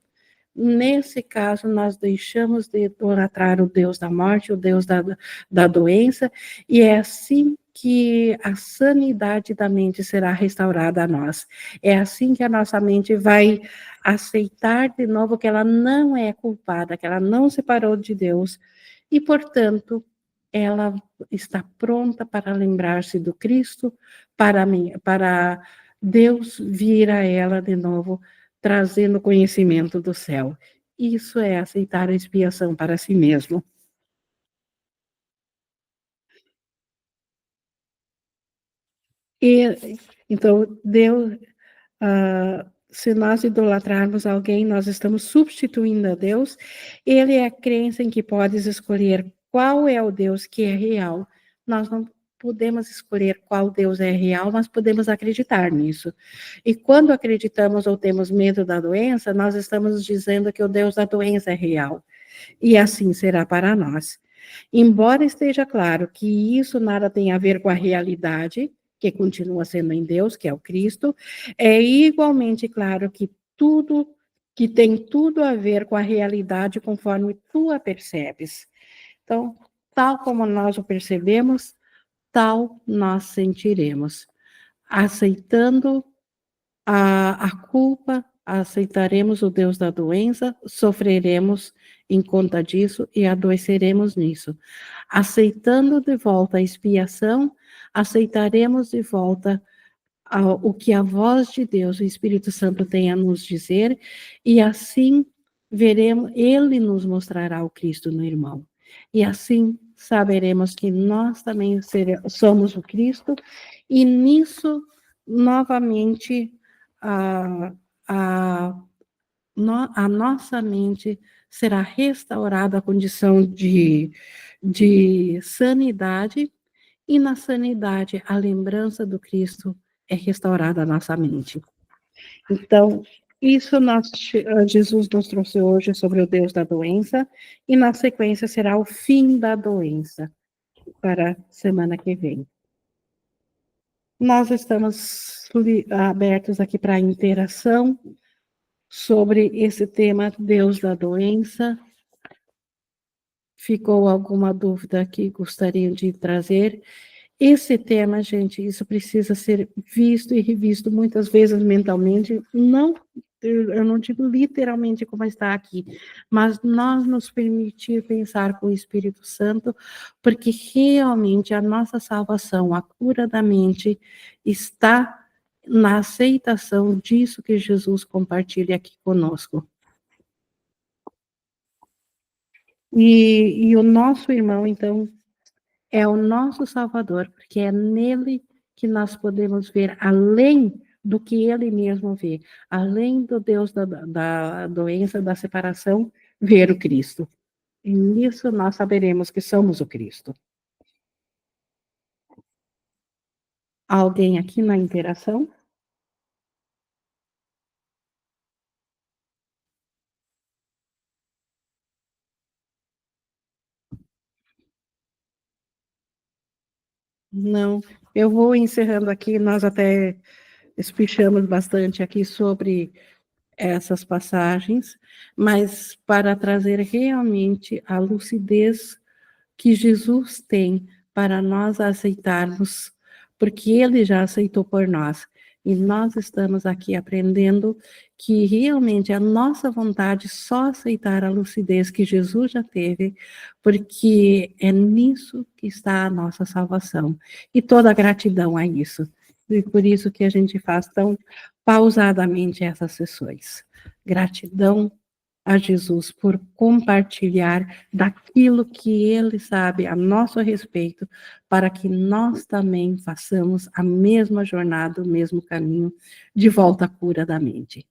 Nesse caso, nós deixamos de idolatrar o Deus da morte, o Deus da doença, e é assim que a sanidade da mente será restaurada a nós. É assim que a nossa mente vai aceitar de novo que ela não é culpada, que ela não separou de Deus, e, portanto, ela está pronta para lembrar-se do Cristo, para Deus vir a ela de novo, trazendo conhecimento do céu. Isso é aceitar a expiação para si mesmo. E, então, Deus, se nós idolatrarmos alguém, nós estamos substituindo a Deus. Ele é a crença em que podes escolher qual é o Deus que é real. Nós não podemos escolher qual Deus é real, mas podemos acreditar nisso. E quando acreditamos ou temos medo da doença, nós estamos dizendo que o Deus da doença é real. E assim será para nós. Embora esteja claro que isso nada tem a ver com a realidade, que continua sendo em Deus, que é o Cristo, é igualmente claro que tem tudo a ver com a realidade conforme tu a percebes. Então, tal como nós o percebemos, tal nós sentiremos. Aceitando a culpa, aceitaremos o Deus da doença, sofreremos em conta disso e adoeceremos nisso. Aceitando de volta a expiação, aceitaremos de volta o que a voz de Deus, o Espírito Santo, tem a nos dizer, e assim veremos, ele nos mostrará o Cristo no irmão. E assim saberemos que nós também somos o Cristo, e nisso, novamente, a nossa mente será restaurada à condição de sanidade, e na sanidade, a lembrança do Cristo é restaurada à nossa mente. Então, isso Jesus nos trouxe hoje sobre o Deus da doença, e na sequência será o fim da doença, para a semana que vem. Nós estamos abertos aqui para a interação sobre esse tema, Deus da doença. ficou alguma dúvida que gostariam de trazer? Esse tema, gente, isso precisa ser visto e revisto muitas vezes mentalmente, não, eu não digo literalmente como está aqui, mas nós nos permitir pensar com o Espírito Santo, porque realmente a nossa salvação, a cura da mente, está na aceitação disso que Jesus compartilha aqui conosco. E o nosso irmão, então, é o nosso Salvador, porque é nele que nós podemos ver além do que ele mesmo vê, além do Deus da doença, da separação, ver o Cristo. E nisso nós saberemos que somos o Cristo. Alguém aqui na interação? Não, eu vou encerrando aqui, nós até espichamos bastante aqui sobre essas passagens, mas para trazer realmente a lucidez que Jesus tem para nós aceitarmos, porque ele já aceitou por nós. E nós estamos aqui aprendendo que realmente a nossa vontade só aceitar a lucidez que Jesus já teve, porque é nisso que está a nossa salvação. E toda a gratidão a isso. E por isso que a gente faz tão pausadamente essas sessões. Gratidão a Jesus por compartilhar daquilo que ele sabe a nosso respeito, para que nós também façamos a mesma jornada, o mesmo caminho de volta à cura da mente.